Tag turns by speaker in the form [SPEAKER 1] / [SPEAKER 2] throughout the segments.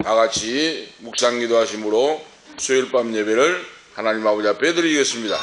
[SPEAKER 1] 다같이 묵상기도 하심으로 수요일 밤 예배를 하나님 아버지 앞에 드리겠습니다.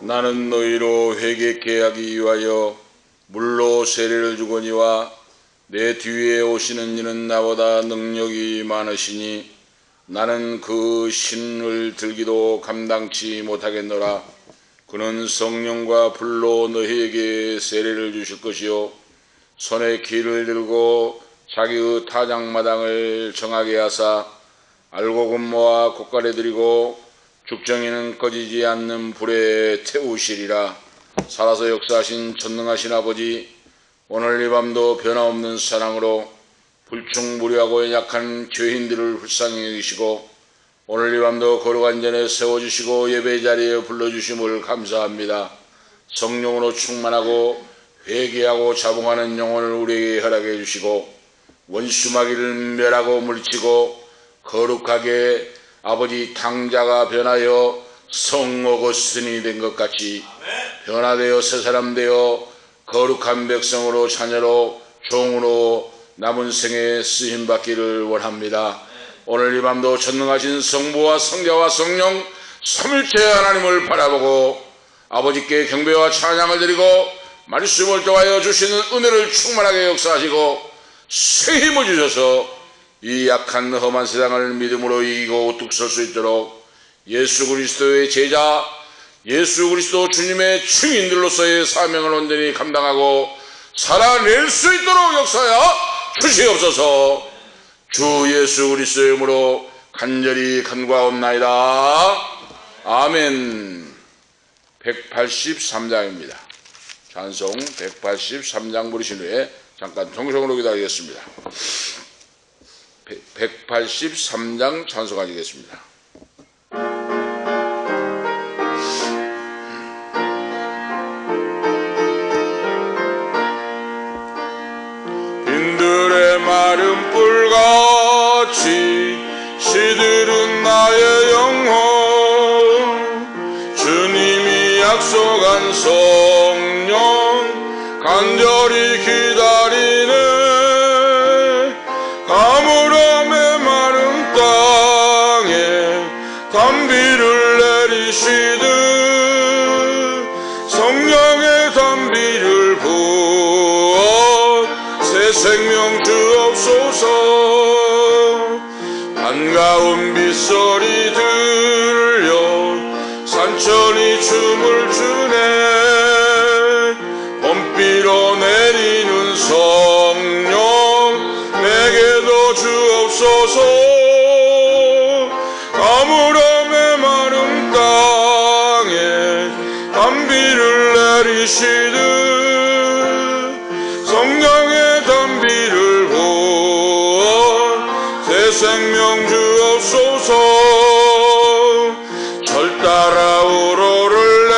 [SPEAKER 1] 나는 너희로 회개케 하기 위하여 물로 세례를 주거니와 내 뒤에 오시는 이는 나보다 능력이 많으시니 나는 그 신을 들기도 감당치 못하겠노라. 그는 성령과 불로 너희에게 세례를 주실 것이요 손에 기를 들고 자기의 타작마당을 정하게 하사 알곡은 모아 곶간에 들이고 죽정이는 꺼지지 않는 불에 태우시리라. 살아서 역사하신 전능하신 아버지, 오늘 이 밤도 변화없는 사랑으로 불충무리하고 약한 죄인들을 불쌍히 여기시고 오늘 이 밤도 거룩한 전에 세워주시고 예배 자리에 불러주심을 감사합니다. 성령으로 충만하고 회개하고 자봉하는 영혼을 우리에게 허락해 주시고 원수마귀를 멸하고 물리치고 거룩하게 아버지 당자가 변하여 성어거스니 된 것 같이 변화되어 새 사람 되어 거룩한 백성으로 자녀로 종으로 남은 생에 쓰임받기를 원합니다. 오늘 이 밤도 전능하신 성부와 성자와 성령 삼위일체 하나님을 바라보고 아버지께 경배와 찬양을 드리고 말씀을 통하여 주시는 은혜를 충만하게 역사하시고 새 힘을 주셔서 이 약한 험한 세상을 믿음으로 이기고 우뚝 설 수 있도록 예수 그리스도의 제자, 예수 그리스도 주님의 증인들로서의 사명을 온전히 감당하고 살아낼 수 있도록 역사하여 주시옵소서. 주 예수 그리스도의 이름으로 간절히 간구하옵나이다. 아멘. 183장입니다. 찬송 183장 부르신 후에 잠깐 통성으로 기다리겠습니다. 183장 찬송하시겠습니다. 빈들의 마른 뿔같이 시들은 나의 영혼 주님이 약속한 성령 간절히 기다리는 가물함의 마른 땅에 단비를 내리시듯 성령의 단비를 부어 새 생명 주옵소서. 반가운 빗소리 들려 산천이 춤을 추네 봄비로 내리는 성령 내게도 주옵소서. 가물함의 마른 땅에 단비를 내리시듯 성령의 단비를 부어 새 생명 주옵소서. 절 따라 우로를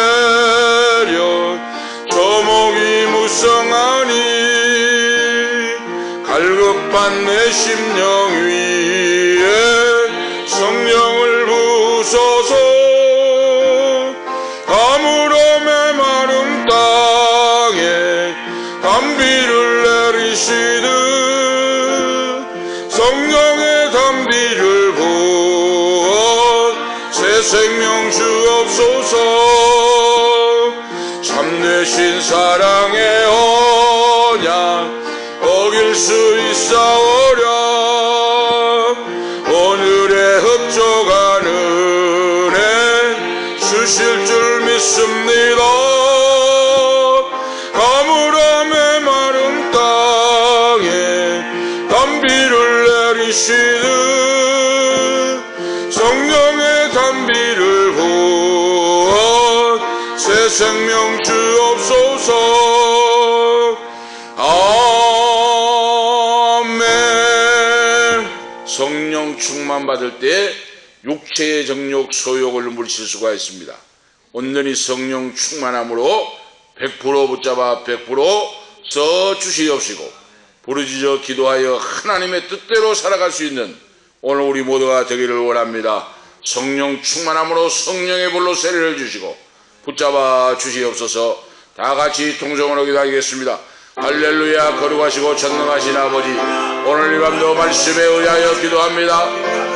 [SPEAKER 1] 내려 조목이 무성하니 갈급한 내 심령 위에 성령을 부으소서. 가물함의 마른 땅에 단비를 내리시듯 성령의 단비를 부어 새 생명 주옵소서. 참되신 사랑의 언약 어길 수 있사오랴. 오늘의 흡족한 은혜 주실 줄 믿습니다. 가물함의 마른 땅에 마시듯 성령의 단비를 부어 새 생명 주옵소서. 아멘. 성령 충만 받을 때 육체의 정욕 소욕을 물칠 수가 있습니다. 온전히 성령 충만함으로 100% 붙잡아 100% 써 주시옵시고 부르짖어 기도하여 하나님의 뜻대로 살아갈 수 있는 오늘 우리 모두가 되기를 원합니다. 성령 충만함으로 성령의 불로 세례를 주시고 붙잡아 주시옵소서. 다 같이 통성으로 기도하겠습니다. 할렐루야. 거룩하시고 전능하신 아버지, 오늘 이 밤도 말씀에 의하여 기도합니다.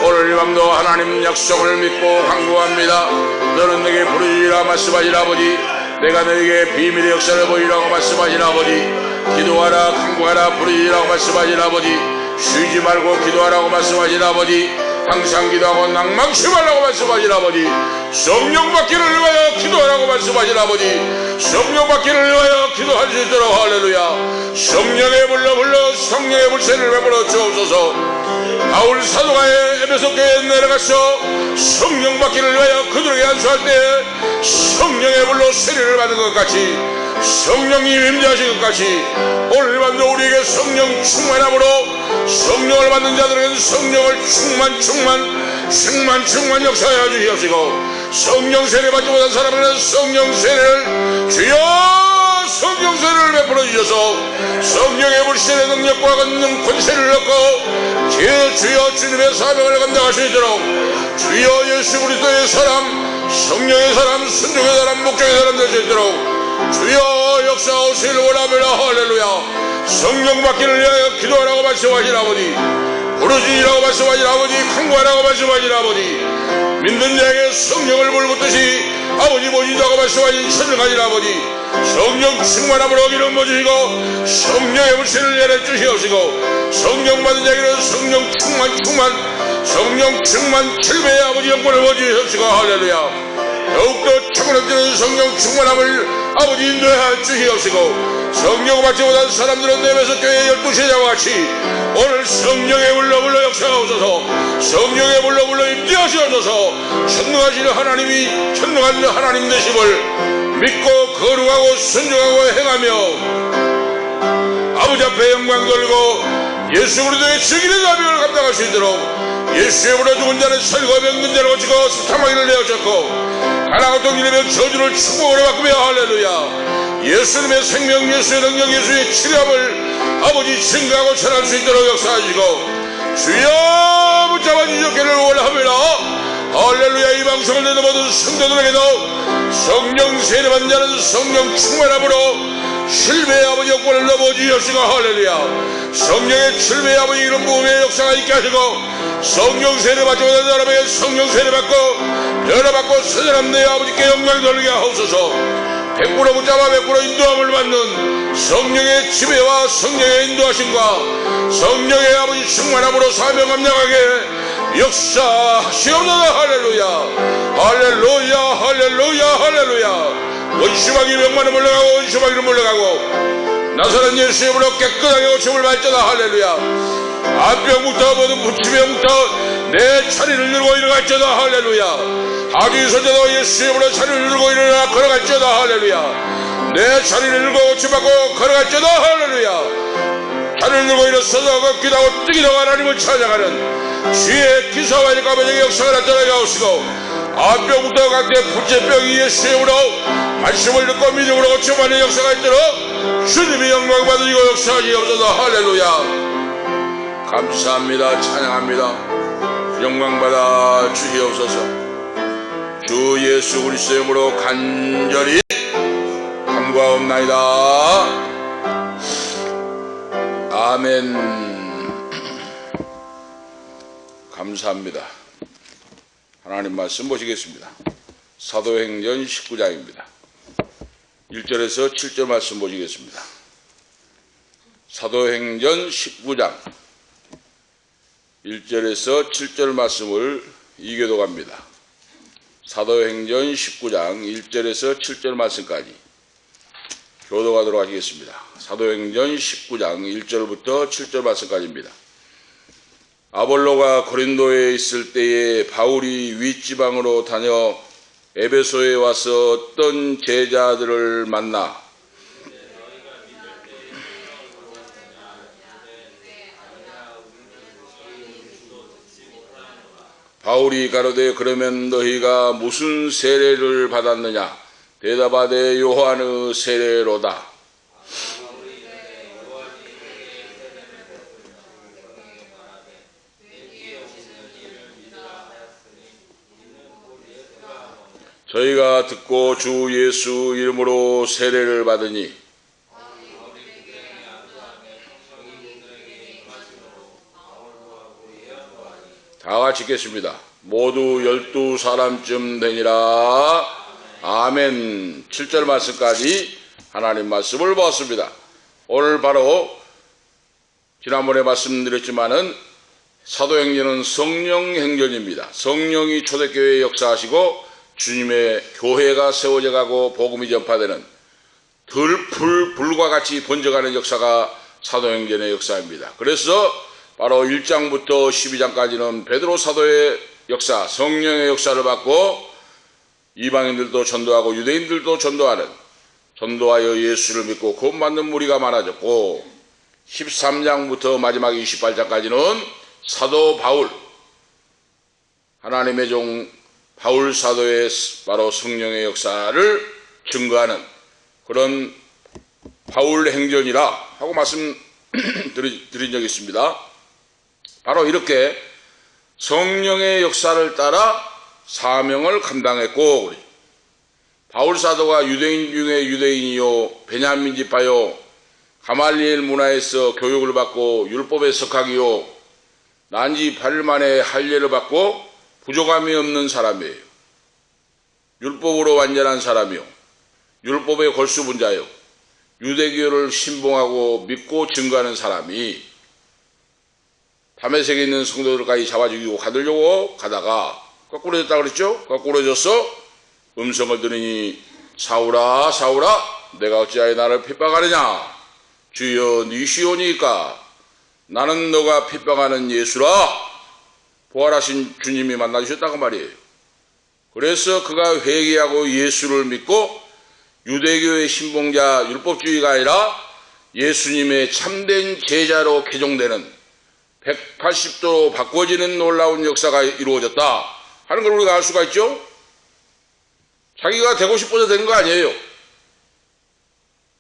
[SPEAKER 1] 오늘 이 밤도 하나님 약속을 믿고 간구합니다. 너는 내게 부르짖으라 말씀하신 아버지, 내가 너에게 비밀의 역사를 보이라고 말씀하신 아버지, 기도하라 간구하라 부르짖으라고 말씀하신 아버지, 쉬지 말고 기도하라고 말씀하신 아버지, 항상 기도하고 낭망치 말라고 말씀하신 아버지, 성령 받기를 위하여 기도하라고 말씀하신 아버지, 성령 받기를 위하여 기도할 수 있도록 할렐루야. 성령의 불러 성령의 불세를 베풀어 주옵소서. 바울 사도가 에베소 교회에 내려가서 성령 받기를 위하여 그들에게 안수할 때 성령의 불로 세례를 받은 것 같이, 성령님 임재하신 것 같이 오늘 밤도 우리에게 성령 충만함으로 성령을 받는 자들에게는 성령을 충만 역사하여 주시옵시고, 성령 세례 받지 못한 사람에게는 성령 세례를 주여 성령 세례를 베풀어 주셔서 성령의 불세례 능력과 권세를 얻고 주여 주님의 사명을 감당할 수 있도록 주여 예수 그리스도의 사람, 성령의 사람, 순종의 사람, 목적의 사람 될 수 있도록 주여 역사하시기를 원합니다. 할렐루야. 성령 받기를 위하여 기도하라고 말씀하신 아버지, 부르짖으라고 말씀하신 아버지, 간구하라고 말씀하신 아버지, 믿는 자에게 성령을 불붙듯이 아버지 보신다고 말씀하신 천능하신 아버지, 성령 충만함으로 기름 부으시고 성령의 불세를 내려 주시옵시고, 성령 받은 자에게는 성령 충만 7배의 아버지 영권을 부어주시옵시고, 할렐루야. 더욱더 차고넘치는 성령 충만함을 아버지 인도해 주시옵시고, 성령 받지 못한 사람들은 에베소 교회 12제자와 같이 오늘 성령의 불러 역사하옵소서. 성령의 불러 임재하시옵소서. 전능하신 하나님 되심을 믿고 거룩하고 순종하고 행하며 아버지 앞에 영광 돌리고 예수 그리스도의 증인의 사명을 감당할 수 있도록 예수의 불로 죽은 자는 살고 병든 자를 고치고 사망하기를 내어줬고 가나고 동일의 저주를 축복으로 바꾸며 할렐루야. 예수님의 생명, 예수의 능력, 예수의 치료함을 아버지 증거하고 전할 수 있도록 역사하시고 주여 붙잡아 주시기를 원합니다. 할렐루야. 이 방송을 듣는 모든 성도들에게도 성령 세례받는 자는 성령 충만함으로 실배의 아버지 영권을 넘어 주시옵시고, 할렐루야. 성령의 7배의 아버지 이런 부흥의 역사가 있게 하시고 성령 세례받지 못한 사람에게 성령 세례받고 변화받고 선언한 내 아버지께 영광 돌리게 하옵소서. 100% 붙잡아 100% 인도함을 받는 성령의 지배와 성령의 인도하심과 성령의 아버지 충만함으로 사명 감당하게 역사하시옵소서. 할렐루야. 할렐루야. 할렐루야. 할렐루야. 원수마귀 병만은 물러가고 원수마귀는 물러가고 나사렛 예수의 이름으로 깨끗하게 고침을 받잖아. 할렐루야. 암병부터 모든 부치병부터 내 자리를 들고 일어갈지어다. 할렐루야. 아기 손자도 예수의 이름으로 자리를 들고 일어나 걸어갈지어다. 할렐루야. 내 자리를 들고 고침받고 걸어갈지어다. 할렐루야. 자리를 들고 일어서서 걷기도 하고 뛰기도 하고 하나님을 찾아가는 주의 기사와 일가변의 역사가 나타나게 하시고 암병부터 각대 부치병이 예수의 이름으로 말씀을 듣고 믿음으로 고침하는 역사가 있도록 주님이 영광 받으시고 역사하시옵소서. 할렐루야. 감사합니다. 찬양합니다. 영광 받아 주시옵소서. 주 예수 그리스도의 이름으로 간절히 간구하옵나이다. 아멘. 감사합니다. 하나님 말씀 보시겠습니다. 사도행전 19장입니다. 1절에서 7절 말씀 보시겠습니다. 사도행전 19장 1절에서 7절 말씀을 이교독합니다. 사도행전 19장 1절에서 7절 말씀까지 교독하도록 하겠습니다. 사도행전 19장 1절부터 7절 말씀까지입니다. 아볼로가 고린도에 있을 때에 바울이 윗지방으로 다녀 에베소에 와서 어떤 제자들을 만나 바울이 가로되 그러면 너희가 무슨 세례를 받았느냐? 대답하되 요한의 세례로다. 저희가 듣고 주 예수 이름으로 세례를 받으니 다 같이 읽겠습니다. 모두 12사람쯤 되니라. 아멘. 7절 말씀까지 하나님 말씀을 보았습니다. 오늘 바로 지난번에 말씀드렸지만은 사도행전은 성령행전입니다. 성령이 초대교회에 역사하시고 주님의 교회가 세워져 가고 복음이 전파되는 들불과 같이 번져가는 역사가 사도행전의 역사입니다. 그래서 바로 1장부터 12장까지는 베드로 사도의 역사, 성령의 역사를 받고 이방인들도 전도하고 유대인들도 전도하는, 전도하여 예수를 믿고 구원받는 무리가 많아졌고 13장부터 마지막 28장까지는 사도 바울, 하나님의 종 바울 사도의 바로 성령의 역사를 증거하는 그런 바울 행전이라 하고 말씀드린 적이 있습니다. 바로 이렇게 성령의 역사를 따라 사명을 감당했고, 바울 사도가 유대인 중에 유대인이요 베냐민 지파요 가말리엘 문화에서 교육을 받고 율법의 석학이요 난지 8일 만에 할례를 받고 부족함이 없는 사람이에요. 율법으로 완전한 사람이요 율법의 골수분자요 유대교를 신봉하고 믿고 증거하는 사람이 다메섹에 있는 성도들까지 잡아 죽이고 가두려고 가다가 거꾸로 졌다 그랬죠? 거꾸로 져서 음성을 들으니 사울아 사울아 내가 어찌하여 나를 핍박하느냐? 주여 니시오니까 나는 너가 핍박하는 예수라. 부활하신 주님이 만나주셨다고 말이에요. 그래서 그가 회개하고 예수를 믿고 유대교의 신봉자 율법주의가 아니라 예수님의 참된 제자로 개종되는 180도로 바꿔지는 놀라운 역사가 이루어졌다 하는 걸 우리가 알 수가 있죠. 자기가 되고 싶어서 된 거 아니에요.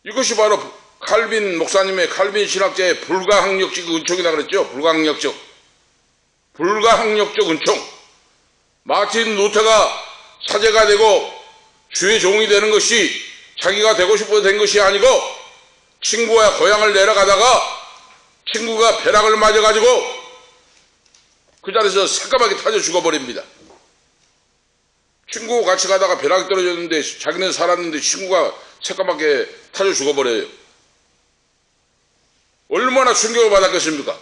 [SPEAKER 1] 이것이 바로 칼빈 목사님의 칼빈 신학자의 불가항력적 은총이라 그랬죠. 불가항력적 은총. 마틴 루터가 사제가 되고 주의 종이 되는 것이 자기가 되고 싶어서 된 것이 아니고 친구와 고향을 내려가다가 친구가 벼락을 맞아가지고 그 자리에서 새까맣게 타져 죽어버립니다. 친구가 같이 가다가 벼락이 떨어졌는데 자기는 살았는데 친구가 새까맣게 타져 죽어버려요. 얼마나 충격을 받았겠습니까?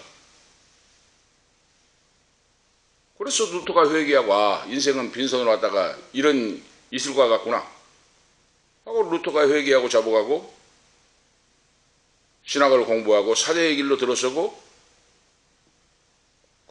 [SPEAKER 1] 그래서 루터가 회개하고 인생은 빈손으로 왔다가 이런 있을 것 같구나 하고 루터가 회개하고 잡아가고 신학을 공부하고 사제의 길로 들어서고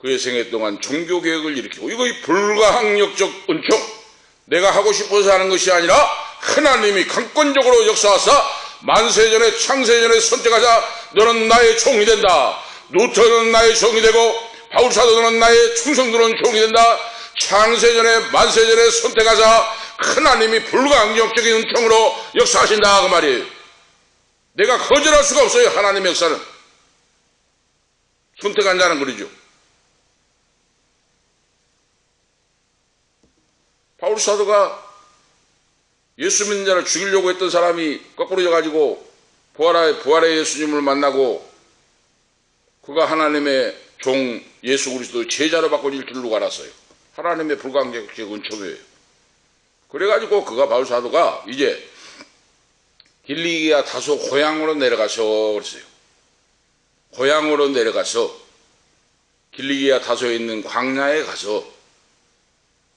[SPEAKER 1] 그의 생애 동안 종교개혁을 일으키고 이거 불가항력적 은총, 내가 하고 싶어서 하는 것이 아니라 하나님이 강권적으로 역사하사 만세전에 창세전에 선택하자 너는 나의 종이 된다. 루터는 나의 종이 되고 바울사도는 나의 충성도는 종이 된다. 창세전에 만세전에 선택하자 하나님이 불가항력적인 은총으로 역사하신다 그 말이에요. 내가 거절할 수가 없어요. 하나님의 역사는 선택한 자는 그러죠. 바울사도가 예수 믿는 자를 죽이려고 했던 사람이 거꾸로 져가지고 부활의 예수님을 만나고 그가 하나님의 종 예수 그리스도의 제자로 바꿔질 줄 누가 알았어요. 하나님의 불가항력적 은총이에요. 그래가지고 그가 바울사도가 이제 길리기아 다소 고향으로 내려가서 그랬어요. 고향으로 내려가서 길리기아 다소에 있는 광야에 가서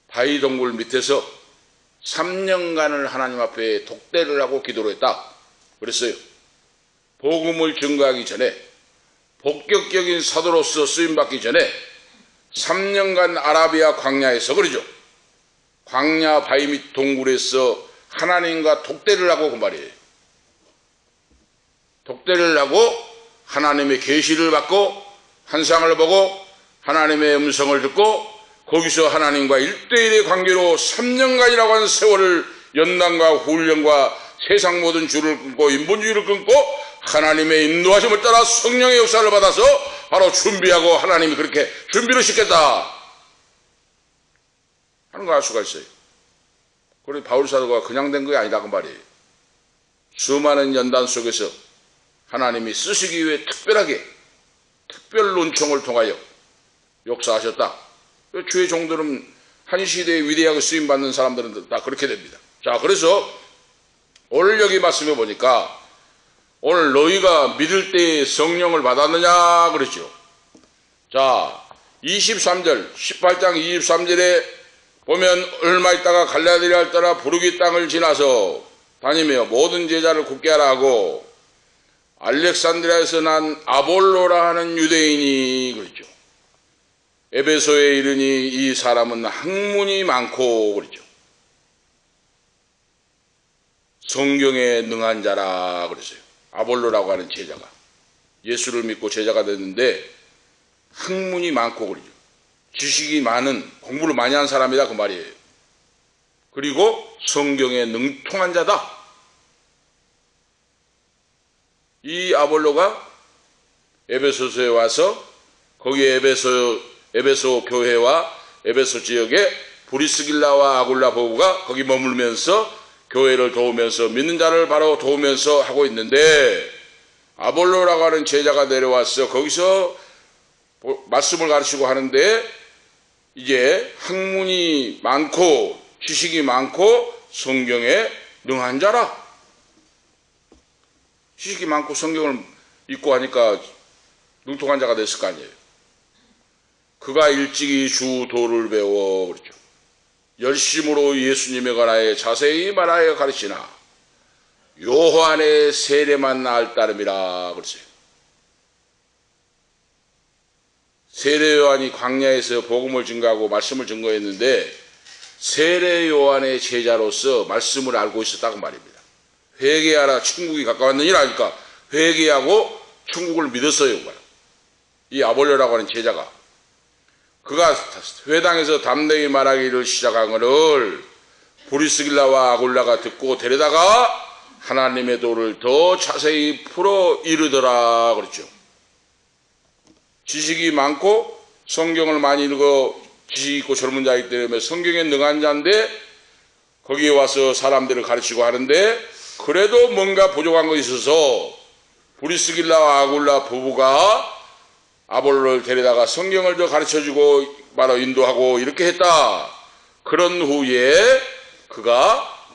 [SPEAKER 1] 바위 동굴 밑에서 3년간을 하나님 앞에 독대를 하고 기도를 했다 그랬어요. 복음을 증거하기 전에 본격적인 사도로서 쓰임받기 전에 3년간 아라비아 광야에서 그러죠. 광야 바위 밑 동굴에서 하나님과 독대를 하고 그 말이에요. 독대를 하고 하나님의 계시를 받고 환상을 보고 하나님의 음성을 듣고 거기서 하나님과 1대1의 관계로 3년간이라고 하는 세월을 연단과 훈련과 세상 모든 줄을 끊고 인본주의를 끊고 하나님의 인도하심을 따라 성령의 역사를 받아서 바로 준비하고 하나님이 그렇게 준비를 시켰다 하는 걸 알 수가 있어요. 그리고 바울 사도가 그냥 된 게 아니다 그 말이에요. 수많은 연단 속에서 하나님이 쓰시기 위해 특별하게 특별 논총을 통하여 역사하셨다. 주의 종들은 한 시대에 위대하게 쓰임받는 사람들은 다 그렇게 됩니다. 자, 그래서 오늘 여기 말씀해 보니까 오늘 너희가 믿을 때에 성령을 받았느냐 그러죠. 자, 23절 18장 23절에 보면 얼마 있다가 갈라디아를 따라 부르기 땅을 지나서 다니며 모든 제자를 굳게 하라 하고 알렉산드리아에서 난 아볼로라 하는 유대인이 그랬죠. 에베소에 이르니 이 사람은 학문이 많고 그랬죠. 성경에 능한 자라 그랬어요. 아볼로라고 하는 제자가 예수를 믿고 제자가 됐는데 학문이 많고 그러죠. 지식이 많은 공부를 많이 한 사람이다 그 말이에요. 그리고 성경에 능통한 자다. 이 아볼로가 에베소서에 와서 거기에 에베소 교회와 에베소 지역에 브리스길라와 아굴라 보부가 거기 머물면서 교회를 도우면서 믿는 자를 바로 도우면서 하고 있는데 아볼로라고 하는 제자가 내려와서 거기서 말씀을 가르치고 하는데 이제 학문이 많고 지식이 많고 성경에 능한 자라. 지식이 많고 성경을 읽고 하니까 능통한 자가 됐을 거 아니에요. 그가 일찍이 주 도를 배워 그렇죠. 열심으로 예수님에 관하여 자세히 말하여 가르치나 요한의 세례만 알 따름이라 그랬어요. 세례 요한이 광야에서 복음을 증거하고 말씀을 증거했는데 세례 요한의 제자로서 말씀을 알고 있었다고 말입니다. 회개하라 천국이 가까웠느니라 하니까 회개하고 천국을 믿었어요. 이 아볼로라고 하는 제자가 그가 회당에서 담대히 말하기를 시작한 것을 브리스길라와 아굴라가 듣고 데려다가 하나님의 도를 더 자세히 풀어 이르더라 그랬죠. 지식이 많고 성경을 많이 읽어 지식 있고 젊은 자이기 때문에 성경에 능한 자인데 거기에 와서 사람들을 가르치고 하는데 그래도 뭔가 부족한 것이 있어서 브리스길라와 아굴라 부부가 아볼로를 데려다가 성경을 더 가르쳐주고 바로 인도하고 이렇게 했다. 그런 후에 그가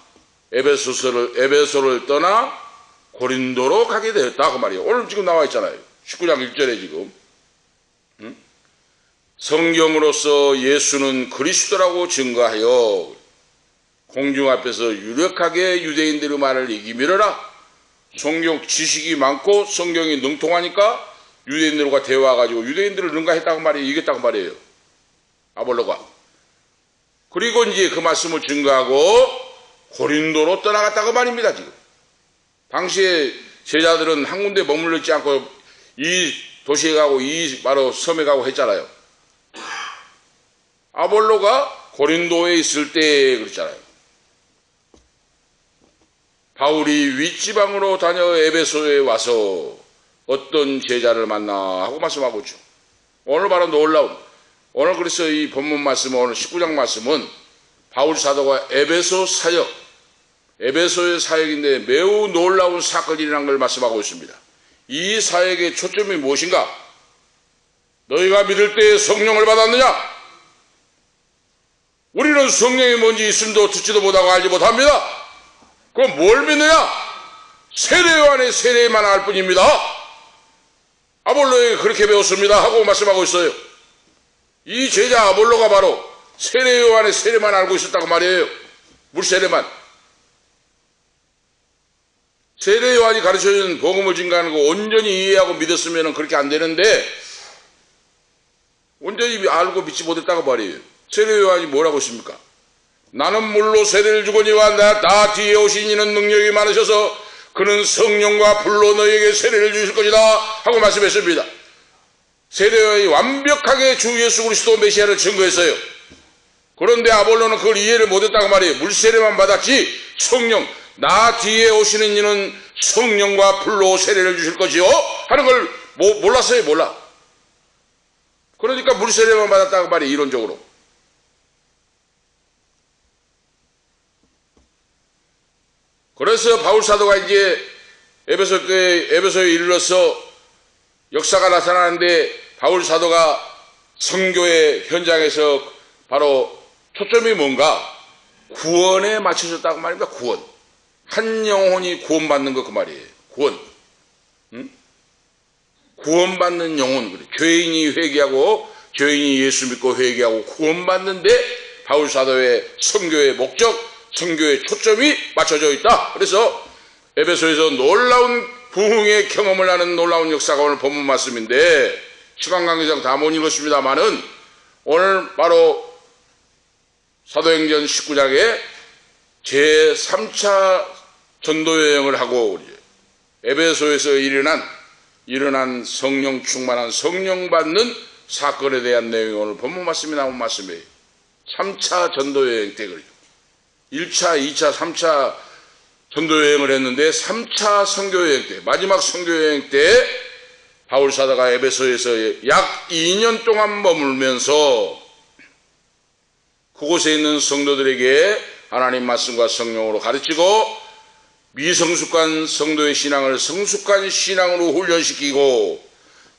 [SPEAKER 1] 에베소를 떠나 고린도로 가게 되었다 그 말이에요. 오늘 지금 나와 있잖아요. 19장 1절에 지금 성경으로서 예수는 그리스도라고 증거하여 공중 앞에서 유력하게 유대인들의 말을 이기밀어라. 성경 지식이 많고 성경이 능통하니까 유대인들과 대화해가지고 유대인들을 능가했다고 말이에요. 이겼다고 말이에요. 아볼로가. 그리고 이제 그 말씀을 증거하고 고린도로 떠나갔다고 말입니다. 지금 당시에 제자들은 한 군데 머물러 있지 않고 이 도시에 가고 이 바로 섬에 가고 했잖아요. 아볼로가 고린도에 있을 때 그랬잖아요. 바울이 윗지방으로 다녀 에베소에 와서 어떤 제자를 만나 하고 말씀하고 있죠. 오늘 바로 놀라운 오늘 그래서 이 본문 말씀은 오늘 19장 말씀은 바울 사도가 에베소 사역 에베소의 사역인데 매우 놀라운 사건이라는 걸 말씀하고 있습니다. 이 사역의 초점이 무엇인가? 너희가 믿을 때에 성령을 받았느냐? 우리는 성령이 뭔지 있음도 듣지도 못하고 알지 못합니다. 그럼 뭘 믿느냐? 세례 요한의 세례만 알 뿐입니다. 아볼로에게 그렇게 배웠습니다 하고 말씀하고 있어요. 이 제자 아볼로가 바로 세례 요한의 세례만 알고 있었다고 말이에요. 물세례만. 세례 요한이 가르쳐준 복음을 증거하는 거 온전히 이해하고 믿었으면 그렇게 안 되는데 온전히 알고 믿지 못했다고 말이에요. 세례 요한이 뭐라고 했습니까? 나는 물로 세례를 주거니와 나 뒤에 오신 이는 능력이 많으셔서 그는 성령과 불로 너희에게 세례를 주실 것이다 하고 말씀했습니다. 세례 요한이 완벽하게 주 예수 그리스도 메시아를 증거했어요. 그런데 아볼로는 그걸 이해를 못했다고 말이에요. 물세례만 받았지 성령, 나 뒤에 오시는 이는 성령과 불로 세례를 주실 것이요 하는 걸 몰랐어요. 몰라. 그러니까 물세례만 받았다고 말이에요. 이론적으로. 그래서 바울사도가 이제 에베소에 이르러서 역사가 나타나는데 바울사도가 선교의 현장에서 바로 초점이 뭔가? 구원에 맞춰졌다고 말입니다. 구원. 한 영혼이 구원받는 거 그 말이에요. 구원. 응? 구원받는 영혼. 죄인이 회개하고 죄인이 예수 믿고 회개하고 구원받는데 바울사도의 선교의 목적, 선교의 초점이 맞춰져 있다. 그래서 에베소에서 놀라운 부흥의 경험을 하는 놀라운 역사가 오늘 본문 말씀인데 시간 관계상 다 못 읽었습니다만은 오늘 바로 사도행전 19장에 제3차 전도여행을 하고 에베소에서 일어난 성령 충만한 성령 받는 사건에 대한 내용이 오늘 본문 말씀이 나온 말씀이에요. 3차 전도여행 때 그래요. 1차, 2차, 3차 전도여행을 했는데 3차 선교여행 때, 마지막 선교여행 때 바울사도가 에베소에서 약 2년 동안 머물면서 그곳에 있는 성도들에게 하나님 말씀과 성령으로 가르치고 미성숙한 성도의 신앙을 성숙한 신앙으로 훈련시키고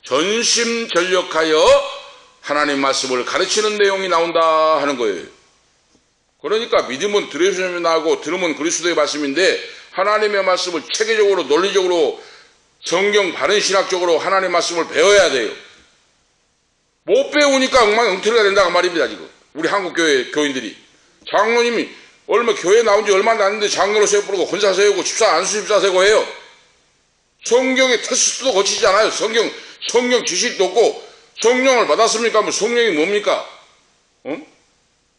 [SPEAKER 1] 전심전력하여 하나님 말씀을 가르치는 내용이 나온다 하는 거예요. 그러니까 믿음은 들으시면 나고 들으면 그리스도의 말씀인데 하나님의 말씀을 체계적으로 논리적으로 성경 바른 신학적으로 하나님의 말씀을 배워야 돼요. 못 배우니까 엉망엉터리가 된다고 말입니다. 지금 우리 한국교회 교인들이 장로님이 교회 나온 지 얼마 안 됐는데 장로로 세우고 권사 세우고 안수 집사 세우고 해요. 성경의 테스트도 거치지 않아요. 성경 지식도 없고 성령을 받았습니까? 하면 성령이 뭡니까?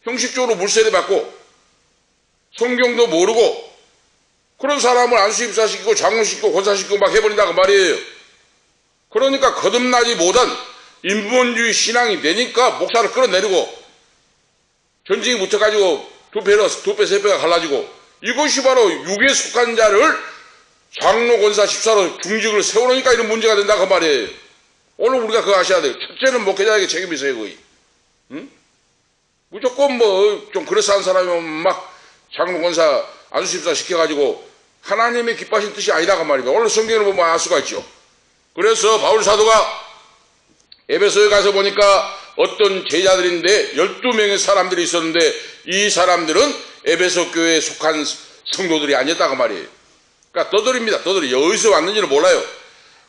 [SPEAKER 1] 형식적으로 물세례 받고 성경도 모르고 그런 사람을 안수 집사시키고 장로시키고 권사시키고 막 해버린다고 말이에요. 그러니까 거듭나지 못한 인본주의 신앙이 되니까 목사를 끌어내리고 전쟁이 붙어가지고 두 배, 세 배가 갈라지고 이것이 바로 육에 속한 자를 장로, 권사, 집사로 중직을 세우니까 이런 문제가 된다고 말이에요. 오늘 우리가 그거 아셔야 돼요. 첫째는 목회자에게 책임이 있어요. 거의. 응? 무조건 좀 그럴싸한 사람이면 막 장로, 권사, 안수 집사 시켜가지고 하나님의 기뻐하신 뜻이 아니다고 말입니다. 오늘 성경을 보면 알 수가 있죠. 그래서 바울 사도가 에베소에 가서 보니까 어떤 제자들인데 12명의 사람들이 있었는데 이 사람들은 에베소 교회에 속한 성도들이 아니었다고 말이에요. 그러니까 떠돌입니다. 떠돌이. 어디서 왔는지는 몰라요.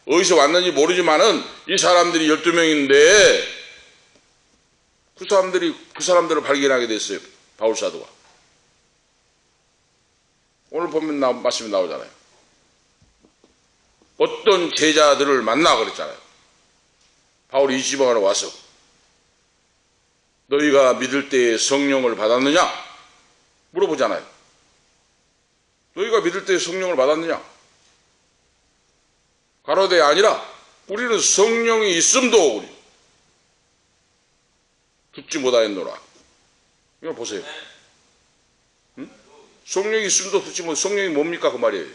[SPEAKER 1] 어디서 왔는지 모르지만은 이 사람들이 12명인데 그 사람들을 발견하게 됐어요. 바울 사도가. 오늘 보면 말씀이 나오잖아요. 어떤 제자들을 만나 그랬잖아요. 바울이 이 지방으로 와서 너희가 믿을 때에 성령을 받았느냐? 물어보잖아요. 너희가 믿을 때에 성령을 받았느냐? 가로되 아니라 우리는 성령이 있음도 우리 듣지 못하였노라. 이거 보세요. 응? 성령이 있음도 듣지 못. 성령이 뭡니까 그 말이에요.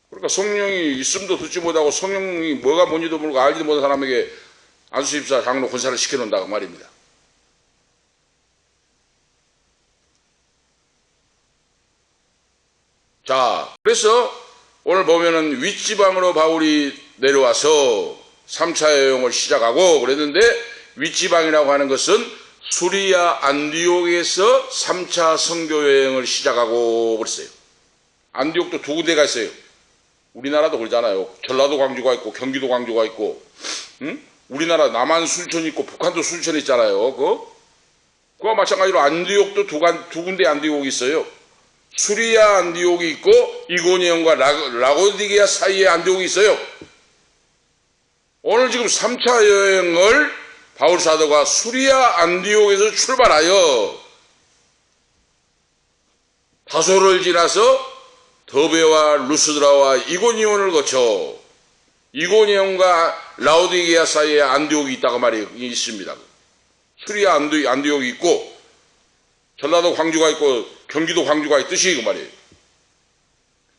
[SPEAKER 1] 그러니까 성령이 있음도 듣지 못하고 성령이 뭐가 뭔지도 모르고 알지도 못한 사람에게 안수집사, 장로, 권사를 시켜놓는다고 말입니다. 자, 그래서 오늘 보면은 윗지방으로 바울이 내려와서 3차 여행을 시작하고 그랬는데 윗지방이라고 하는 것은 수리아 안디옥에서 3차 선교 여행을 시작하고 그랬어요. 안디옥도 두 군데가 있어요. 우리나라도 그러잖아요. 전라도 광주가 있고 경기도 광주가 있고, 응? 우리나라 남한 순천이 있고 북한도 순천이 있잖아요. 그와 마찬가지로 안디옥도 두 군데 안디옥이 있어요. 수리아 안디옥이 있고 이고니온과 라고디게아 사이에 안디옥이 있어요. 오늘 지금 3차 여행을 바울 사도가 수리아 안디옥에서 출발하여 다소를 지나서 더베와 루스드라와 이고니온을 거쳐 이고니온과 라오디게아 사이에 안디옥이 있다고 말이 있습니다. 수리아 안디옥이 있고 전라도 광주가 있고 경기도 광주가 있듯이 그 말이에요.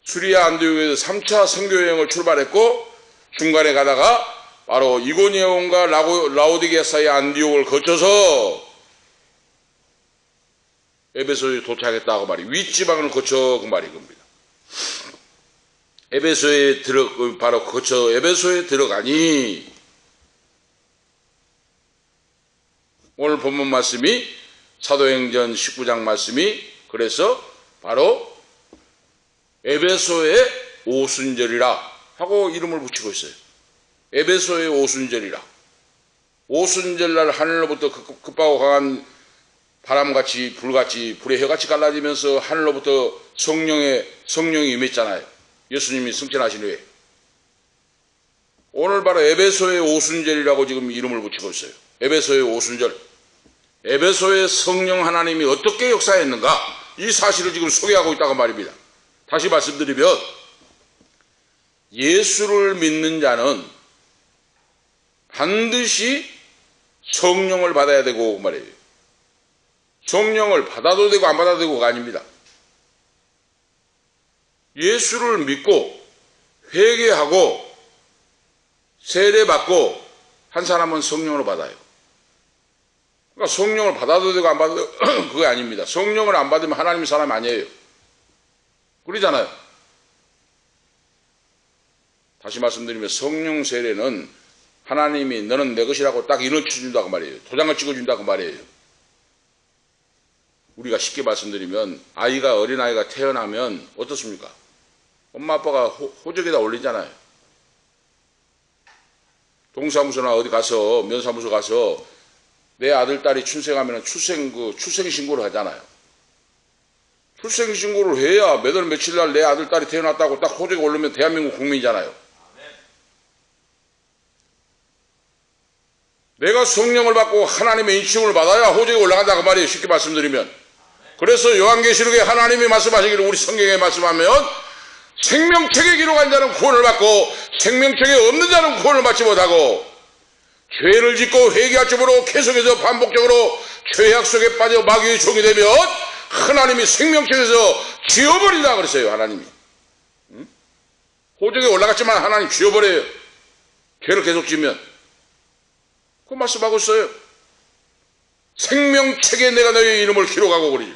[SPEAKER 1] 수리아 안디옥에서 3차 선교여행을 출발했고 중간에 가다가 바로 이고니온과 라오디게아 사이의 안디옥을 거쳐서 에베소에 도착했다고 말이 윗지방을 거쳐 그 말이 겁니다. 에베소에 바로 거쳐 에베소에 들어가니 오늘 본문 말씀이 사도행전 19장 말씀이 그래서 바로 에베소의 오순절이라 하고 이름을 붙이고 있어요. 에베소의 오순절이라. 오순절날 하늘로부터 급하고 강한 바람같이 불같이 불의 혀같이 갈라지면서 하늘로부터 성령이 임했잖아요. 예수님이 승천하신 후에. 오늘 바로 에베소의 오순절이라고 지금 이름을 붙이고 있어요. 에베소의 오순절. 에베소의 성령 하나님이 어떻게 역사했는가? 이 사실을 지금 소개하고 있다고 말입니다. 다시 말씀드리면 예수를 믿는 자는 반드시 성령을 받아야 되고 말이에요. 성령을 받아도 되고 안 받아도 되고가 아닙니다. 예수를 믿고 회개하고 세례받고 한 사람은 성령을 받아요. 그러니까 성령을 받아도 되고 안 받아도 되고 그게 아닙니다. 성령을 안 받으면 하나님의 사람이 아니에요. 그러잖아요. 다시 말씀드리면 성령 세례는 하나님이 너는 내 것이라고 딱 인을 쳐준다고 말이에요. 도장을 찍어준다고 말이에요. 우리가 쉽게 말씀드리면 어린아이가 태어나면 어떻습니까? 엄마 아빠가 호적에다 올리잖아요. 동사무소나 어디 가서 면사무소 가서 내 아들 딸이 출생하면 출생신고를 하잖아요. 출생신고를 해야 몇 월 며칠 날 내 아들 딸이 태어났다고 딱 호적에 올리면 대한민국 국민이잖아요. 내가 성령을 받고 하나님의 인침을 받아야 호적에 올라간다고 말이에요. 쉽게 말씀드리면. 그래서 요한계시록에 하나님이 말씀하시기를 우리 성경에 말씀하면 생명책에 기록한 자는 구원을 받고 생명책에 없는 자는 구원을 받지 못하고 죄를 짓고 회개할 줄모르고 계속해서 반복적으로 죄악 속에 빠져 마귀의 종이 되면 하나님이 생명책에서 지워버린다 그랬어요. 하나님이. 호적에 올라갔지만 하나님 지워버려요. 죄를 계속 지면. 그 말씀하고 있어요. 생명책에 내가 너의 이름을 기록하고 그러죠.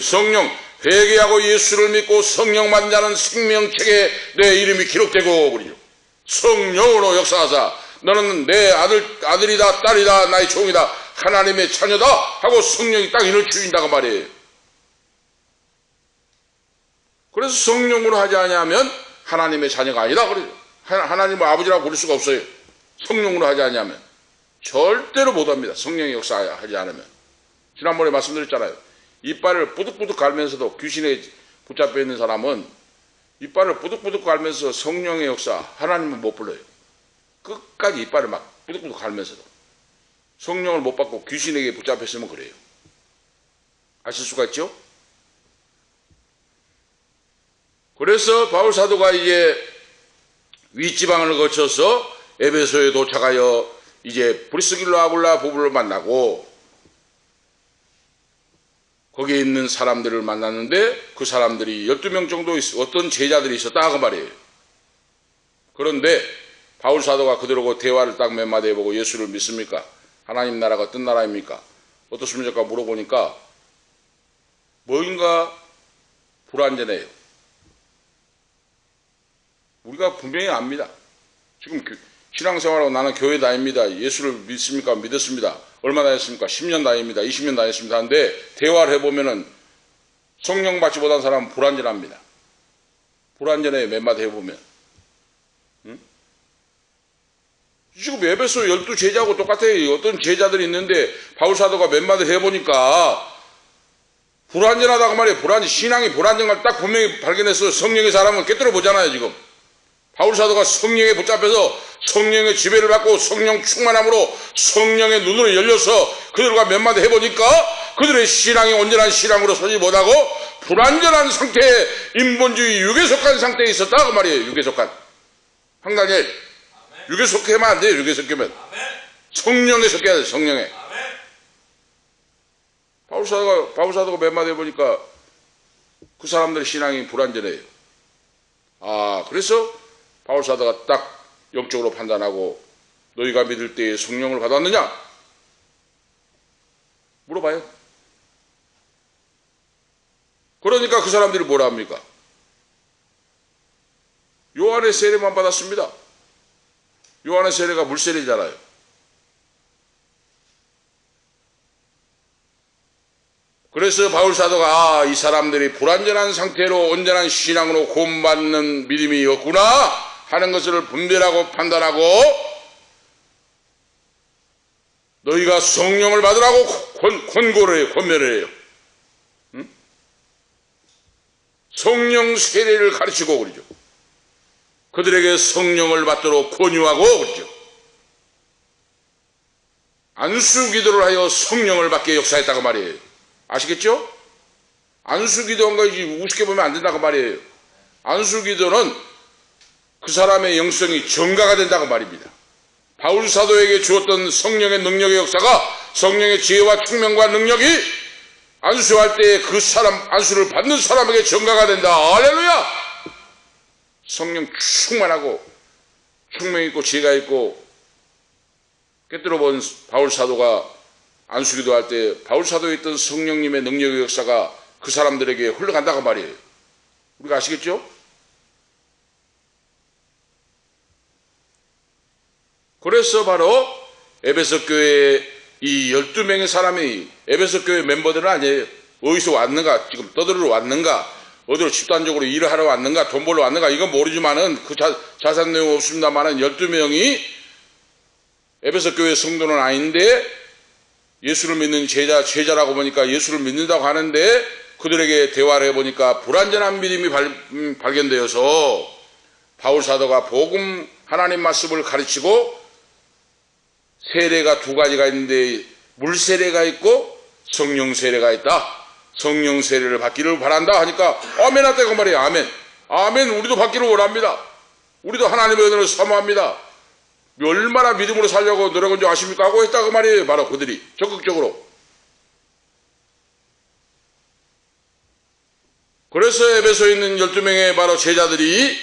[SPEAKER 1] 성령 회개하고 예수를 믿고 성령 받는 자는 생명책에 내 이름이 기록되고 그러죠. 성령으로 역사하사 너는 내 아들이다 딸이다 나의 종이다 하나님의 자녀다 하고 성령이 딱 인을 주인다고 말이에요. 그래서 성령으로 하지 않으면 하나님의 자녀가 아니다 그래요. 하나님을 아버지라고 부를 수가 없어요. 성령으로 하지 않으면 절대로 못합니다. 성령이 역사하지 않으면. 지난번에 말씀드렸잖아요. 이빨을 뿌득뿌득 갈면서도 귀신에 붙잡혀 있는 사람은 이빨을 뿌득뿌득 갈면서 성령의 역사 하나님은 못 불러요. 끝까지 이빨을 막 뿌득뿌득 갈면서도 성령을 못 받고 귀신에게 붙잡혔으면 그래요. 아실 수가 있죠? 그래서 바울 사도가 이제 윗지방을 거쳐서 에베소에 도착하여 이제 브리스길라 아굴라 부부를 만나고 거기에 있는 사람들을 만났는데 그 사람들이 12명 정도 어떤 제자들이 있었다 그 말이에요. 그런데 바울 사도가 그들하고 대화를 딱 몇 마디 해보고 예수를 믿습니까? 하나님 나라가 어떤 나라입니까? 어떻습니까? 물어보니까 뭐인가 불완전해요. 우리가 분명히 압니다. 지금 신앙생활하고 나는 교회 다닙니다. 예수를 믿습니까? 믿었습니다. 얼마나 다녔습니까? 10년 다닙니다. 20년 다녔습니다. 하는데 대화를 해보면은 성령 받지 못한 사람은 불완전합니다. 불완전해요. 몇 마디 해보면. 응? 지금 에베소 12제자하고 똑같아요. 어떤 제자들이 있는데 바울 사도가 몇 마디 해보니까 불완전하다고 말이에요. 신앙이 불완전한 걸 딱 분명히 발견해서 성령의 사람을 깨뜨려 보잖아요. 지금. 바울사도가 성령에 붙잡혀서 성령의 지배를 받고 성령 충만함으로 성령의 눈으로 열려서 그들과 몇 마디 해보니까 그들의 신앙이 온전한 신앙으로 서지 못하고 불완전한 상태에 인본주의 육에 속한 상태에 있었다 그 말이에요. 육에 속한. 황당해. 육에 속하면 안 돼요. 육에 속하면. 성령에 속해야 돼요. 성령에. 바울사도가 몇 마디 해보니까 그 사람들의 신앙이 불완전해요. 그래서 바울사도가 딱 영적으로 판단하고 너희가 믿을 때에 성령을 받았느냐? 물어봐요. 그러니까 그 사람들이 뭐라 합니까? 요한의 세례만 받았습니다. 요한의 세례가 물세례잖아요. 그래서 바울사도가 이 사람들이 불완전한 상태로 온전한 신앙으로 구원받는 믿음이 없구나 하는 것을 분별하고 판단하고 너희가 성령을 받으라고 권고를 해요. 권면을 해요. 응? 성령 세례를 가르치고 그러죠. 그들에게 성령을 받도록 권유하고 그러죠. 안수 기도를 하여 성령을 받게 역사했다고 말이에요. 아시겠죠? 안수 기도한 거지 우습게 보면 안 된다고 말이에요. 안수 기도는 그 사람의 영성이 정가가 된다고 말입니다. 바울 사도에게 주었던 성령의 능력의 역사가 성령의 지혜와 총명과 능력이 안수할 때 그 사람 안수를 받는 사람에게 정가가 된다. 할렐루야! 성령 충만하고 총명 있고 지혜가 있고 꿰뚫어 본 바울 사도가 안수기도 할 때 바울 사도에 있던 성령님의 능력의 역사가 그 사람들에게 흘러간다고 말이에요. 우리가 아시겠죠? 그래서 바로 에베소 교회에 이 12명의 사람이 에베소 교회 멤버들은 아니에요. 어디서 왔는가, 지금 떠들어 왔는가, 어디로 집단적으로 일을 하러 왔는가, 돈 벌러 왔는가, 이건 모르지만은 그 자세한 내용 없습니다만은 12명이 에베소 교회 성도는 아닌데 예수를 믿는 제자라고 보니까 예수를 믿는다고 하는데 그들에게 대화를 해보니까 불완전한 믿음이 발견되어서 바울 사도가 복음 하나님 말씀을 가르치고 세례가 두 가지가 있는데 물세례가 있고 성령 세례가 있다. 성령 세례를 받기를 바란다 하니까 아멘 하다 그 말이에요. 아멘. 아멘. 우리도 받기를 원합니다. 우리도 하나님의 은혜를 사모합니다. 얼마나 믿음으로 살려고 노력한 줄 아십니까? 하고 했다 그 말이에요. 바로 그들이 적극적으로. 그래서 에베소에 있는 12명의 바로 제자들이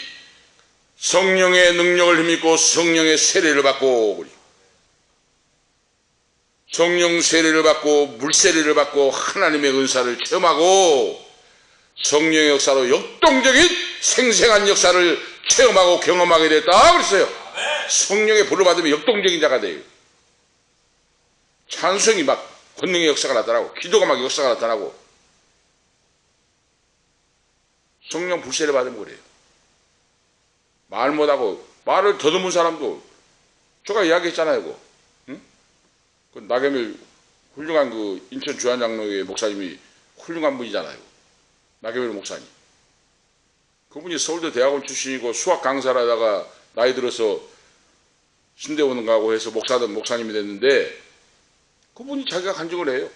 [SPEAKER 1] 성령의 능력을 힘입고 성령의 세례를 받고 성령 세례를 받고 물세례를 받고 하나님의 은사를 체험하고 성령의 역사로 역동적인 생생한 역사를 체험하고 경험하게 됐다 그랬어요. 성령의 불을 받으면 역동적인 자가 돼요. 찬송이 막 권능의 역사가 나타나고 기도가 막 역사가 나타나고 성령 불세례 받으면 그래요. 말 못하고 말을 더듬은 사람도 제가 이야기했잖아요. 그거. 응? 그 나겸일 훌륭한 그 인천 주한장로의 목사님이 훌륭한 분이잖아요. 나겸일 목사님. 그분이 서울대 대학원 출신이고 수학 강사를 하다가 나이 들어서 신대원 가고 해서 목사님이 됐는데 그분이 자기가 간증을 해요.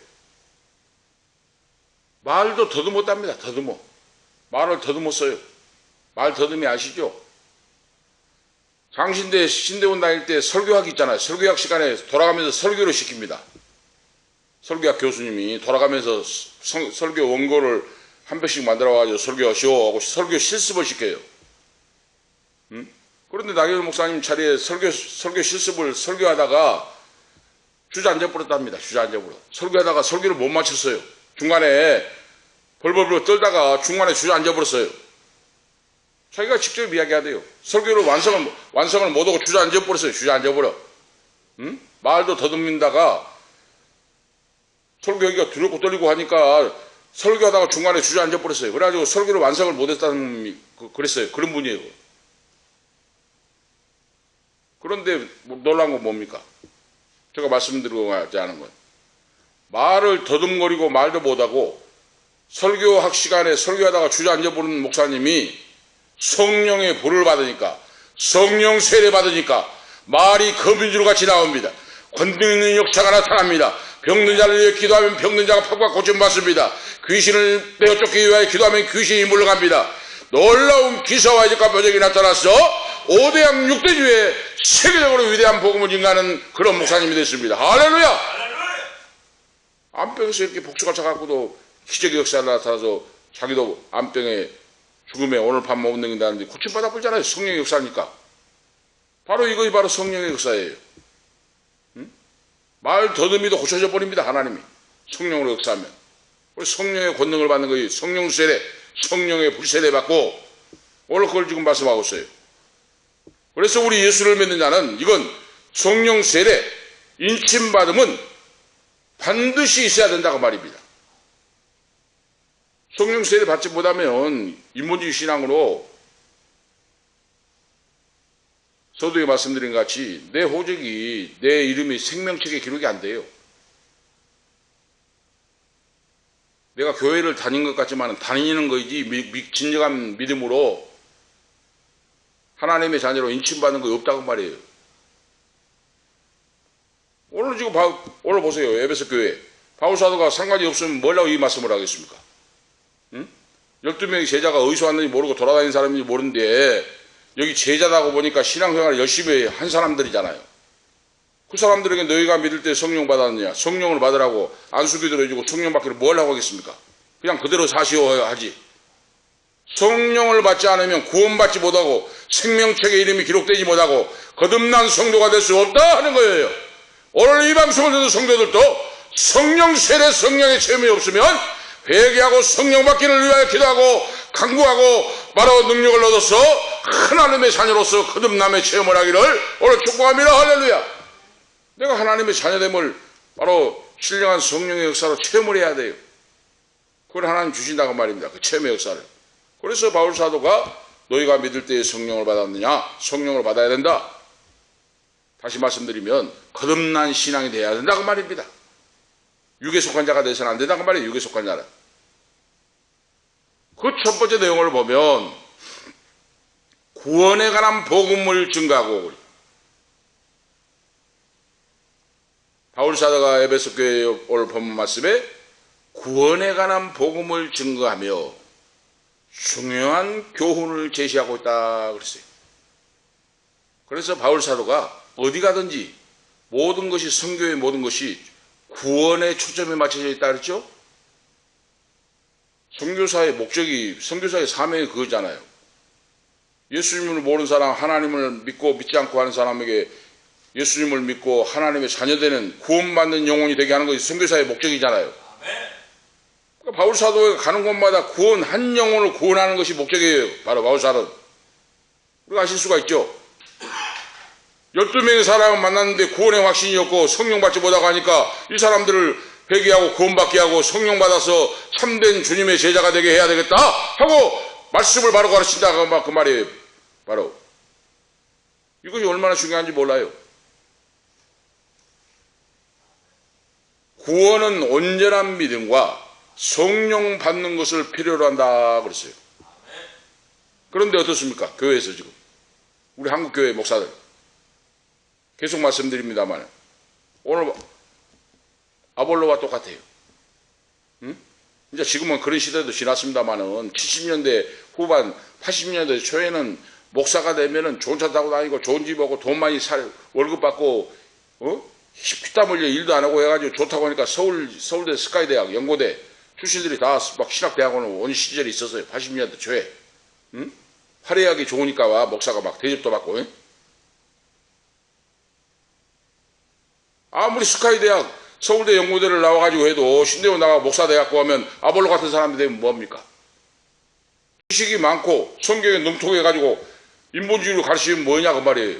[SPEAKER 1] 말도 더듬었답니다. 더듬어. 말을 더듬었어요. 말 더듬이 아시죠? 장신대 신대원 다닐 때 설교학 있잖아요. 설교학 시간에 돌아가면서 설교를 시킵니다. 설교학 교수님이 돌아가면서 설교 원고를 한 편씩 만들어가지고 설교하시오 하고 설교 실습을 시켜요. 응? 그런데 나경원 목사님 자리에 설교 실습을 설교하다가 주저앉아 버렸답니다. 주저앉아 버려. 설교하다가 설교를 못 마쳤어요. 중간에 벌벌벌 떨다가 중간에 주저앉아 버렸어요. 자기가 직접 이야기하대요. 설교를 완성을 못하고 주저앉아 버렸어요. 주저앉아 버려. 응? 말도 더듬는다가 설교하기가 두렵고 떨리고 하니까 설교하다가 중간에 주저앉아 버렸어요. 그래가지고 설교를 완성을 못했다는 그랬어요. 그런 분이에요. 그런데 놀란 건 뭡니까? 제가 말씀드리고 하지 않은 건 말을 더듬거리고 말도 못하고 설교학 시간에 설교하다가 주저앉아 버린 목사님이 성령의 불을 받으니까 성령 세례 받으니까 말이 거미줄 같이 나옵니다. 권능 있는 역사가 나타납니다. 병든 자를 위해 기도하면 병든 자가 팍팍 고침받습니다. 귀신을 내어 쫓기 위하여 기도하면 귀신이 물러갑니다. 놀라운 기사와 이적과 표적이 나타나서 5대양 6대주에 세계적으로 위대한 복음을 증가하는 그런 목사님이 됐습니다. 할렐루야! 암병에서 이렇게 복수가 차갖고도 기적의 역사가 나타나서 자기도 암병에 죽음에 오늘 밤 못 넘긴다는데 고침받아 버리잖아요. 성령의 역사니까. 바로 이것이 바로 성령의 역사예요. 응? 말 더듬이도 고쳐져 버립니다. 하나님이 성령으로 역사하면. 우리 성령의 권능을 받는 거예요. 성령 세례, 성령의 불세례 받고 오늘 그걸 지금 말씀하고 있어요. 그래서 우리 예수를 믿는 자는 이건 성령 세례, 인침받음은 반드시 있어야 된다고 말입니다. 성령 세례 받지 못하면 인본주의 신앙으로 서두에 말씀드린 것 같이 내 호적이, 내 이름이 생명책에 기록이 안 돼요. 내가 교회를 다닌 것 같지만 다니는 거이지 진정한 믿음으로 하나님의 자녀로 인침받는 거 없다고 말이에요. 오늘 지금 오늘 보세요. 에베소 교회 바울사도가 상관이 없으면 뭐라고 이 말씀을 하겠습니까? 응? 12명의 제자가 어디서 왔는지 모르고 돌아다니는 사람인지 모르는데 여기 제자다고 보니까 신앙생활을 열심히 한 사람들이잖아요. 그 사람들에게 너희가 믿을 때 성령 받았느냐, 성령을 받으라고 안수기도를 해주고 성령 받기를 뭘 하고 하겠습니까? 그냥 그대로 사시오 하지. 성령을 받지 않으면 구원받지 못하고 생명책에 이름이 기록되지 못하고 거듭난 성도가 될 수 없다 하는 거예요. 오늘 이 방송을 듣는 성도들도 성령 세례, 성령의 체험이 없으면 회개하고 성령 받기를 위하여 기도하고 간구하고 바로 능력을 얻어서 하나님의 자녀로서 거듭남의 체험을 하기를 오늘 축복합니다. 할렐루야. 내가 하나님의 자녀됨을 바로 신령한 성령의 역사로 체험을 해야 돼요. 그걸 하나님 주신다고 말입니다. 그 체험의 역사를. 그래서 바울 사도가 너희가 믿을 때에 성령을 받았느냐? 성령을 받아야 된다. 다시 말씀드리면 거듭난 신앙이 돼야 된다고 말입니다. 육에 속한 자가 되서는 안 된다고 말이에요. 육에 속한 자는. 그 첫 번째 내용을 보면 구원에 관한 복음을 증거하고 바울 사도가 에베소 교회에 오늘 본문 말씀에 구원에 관한 복음을 증거하며 중요한 교훈을 제시하고 있다 그랬어요. 그래서 바울 사도가 어디 가든지 모든 것이 선교의 모든 것이 구원에 초점이 맞춰져 있다 그랬죠? 선교사의 목적이, 선교사의 사명이 그거잖아요. 예수님을 모르는 사람, 하나님을 믿고 믿지 않고 하는 사람에게 예수님을 믿고 하나님의 자녀되는 구원받는 영혼이 되게 하는 것이 선교사의 목적이잖아요. 그러니까 바울 사도가 가는 곳마다 구원, 한 영혼을 구원하는 것이 목적이에요. 바로 바울 사도는. 우리가 아실 수가 있죠. 12명의 사람을 만났는데 구원의 확신이 없고 성령 받지 못하고 하니까 이 사람들을 회개하고 구원받게 하고 성령 받아서 참된 주님의 제자가 되게 해야 되겠다 하고 말씀을 바로 가르친다 그 말이에요. 바로 이것이 얼마나 중요한지 몰라요. 구원은 온전한 믿음과 성령 받는 것을 필요로 한다 그랬어요. 그런데 어떻습니까? 교회에서 지금 우리 한국교회 목사들 계속 말씀드립니다만 오늘 아볼로와 똑같아요. 응? 이제 지금은 그런 시대도 지났습니다만은 70년대 후반 80년대 초에는 목사가 되면은 좋은 차 타고 다니고 좋은 집 오고 돈 많이 월급 받고 피땀 흘려 일도 안 하고 해가지고 좋다고 하니까 서울대 스카이대학 연고대 출신들이 다 막 신학대학원을 온 시절이 있었어요. 80년대 초에. 응? 화려하게 좋으니까 와 목사가 막 대접도 받고. 응? 아무리 스카이대학 서울대 연고대를 나와가지고 해도 신대원 나가 목사 돼갖고 하면 아볼로 같은 사람이 되면 뭐합니까? 지식이 많고 성경에 능통해가지고 인본주의로 가르치면 뭐냐 그 말이에요.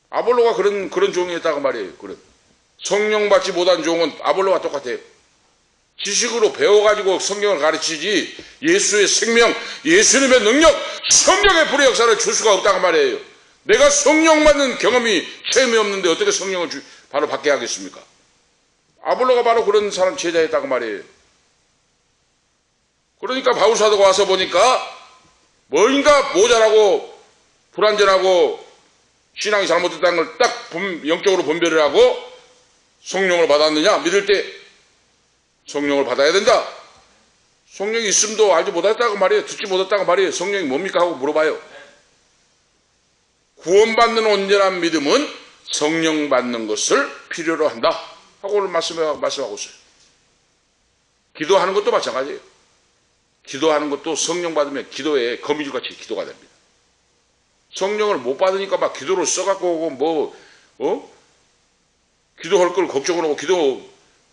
[SPEAKER 1] 아볼로가 그런 종이었다고 말이에요. 그런 성령 받지 못한 종은 아볼로와 똑같아요. 지식으로 배워가지고 성경을 가르치지 예수의 생명, 예수님의 능력, 성령의 불의 역사를 줄 수가 없다고 말이에요. 내가 성령 받는 경험이 체험이 없는데 어떻게 성령을 바로 받게 하겠습니까? 아볼로가 바로 그런 사람 제자였다고 말이에요. 그러니까 바울 사도가 와서 보니까 뭔가 모자라고 불완전하고 신앙이 잘못됐다는 걸 딱 영적으로 분별을 하고 성령을 받았느냐? 믿을 때 성령을 받아야 된다. 성령이 있음도 알지 못했다고 말이에요. 듣지 못했다고 말이에요. 성령이 뭡니까? 하고 물어봐요. 구원받는 온전한 믿음은 성령 받는 것을 필요로 한다. 하고 오늘 말씀하고 있어요. 기도하는 것도 마찬가지예요. 기도하는 것도 성령 받으면 기도에 거미줄같이 기도가 됩니다. 성령을 못 받으니까 막 기도를 써갖고 오고 기도할 걸 걱정을 하고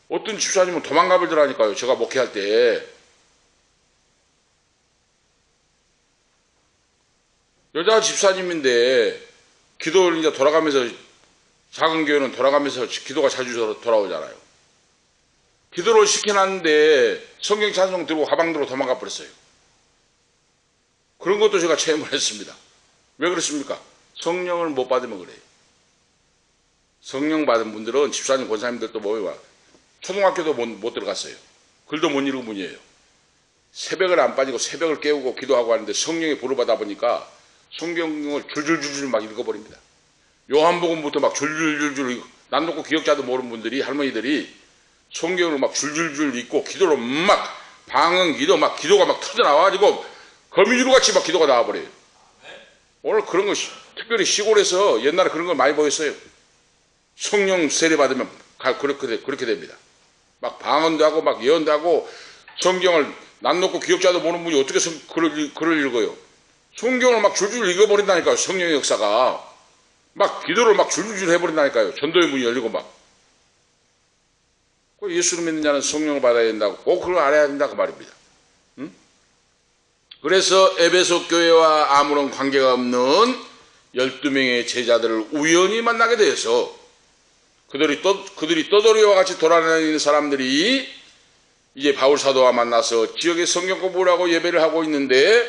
[SPEAKER 1] 어떤 집사님은 도망가 버리더라니까요. 제가 목회할 때. 여자 집사님인데 기도를 이제 돌아가면서 작은 교회는 돌아가면서 기도가 자주 돌아오잖아요. 기도를 시켜놨는데 성경 찬송 들고 가방 들고 도망가 버렸어요. 그런 것도 제가 체험을 했습니다. 왜 그렇습니까? 성령을 못 받으면 그래요. 성령 받은 분들은 집사님, 권사님들도 모여와 초등학교도 못 들어갔어요. 글도 못 읽은 분이에요. 새벽을 안 빠지고 새벽을 깨우고 기도하고 하는데 성령의 불을 받아 보니까 성경을 줄줄줄줄 막 읽어버립니다. 요한복음부터 막 줄줄줄줄 난 놓고 기억자도 모르는 분들이 할머니들이 성경을 막 줄줄줄 읽고 기도로 막 방언 기도 막 기도가 막 터져 나와가지고 거미줄같이 막 기도가 나와버려요. 오늘 그런 거 특별히 시골에서 옛날에 그런 걸 많이 보였어요. 성령 세례 받으면 그렇게 됩니다. 막 방언도 하고 막 예언도 하고 성경을 난 놓고 기억자도 모르는 분이 어떻게 글을 읽어요. 성경을 막 줄줄 읽어버린다니까요. 성령의 역사가 막 기도를 막 줄줄 해버린다니까요. 전도의 문이 열리고 막. 예수를 믿는 자는 성령을 받아야 된다고 꼭 그걸 알아야 된다고 말입니다. 응? 그래서 에베소 교회와 아무런 관계가 없는 12명의 제자들을 우연히 만나게 되어서 그들이 떠돌이와 같이 돌아다니는 사람들이 이제 바울 사도와 만나서 지역에 성경 공부를 하고 예배를 하고 있는데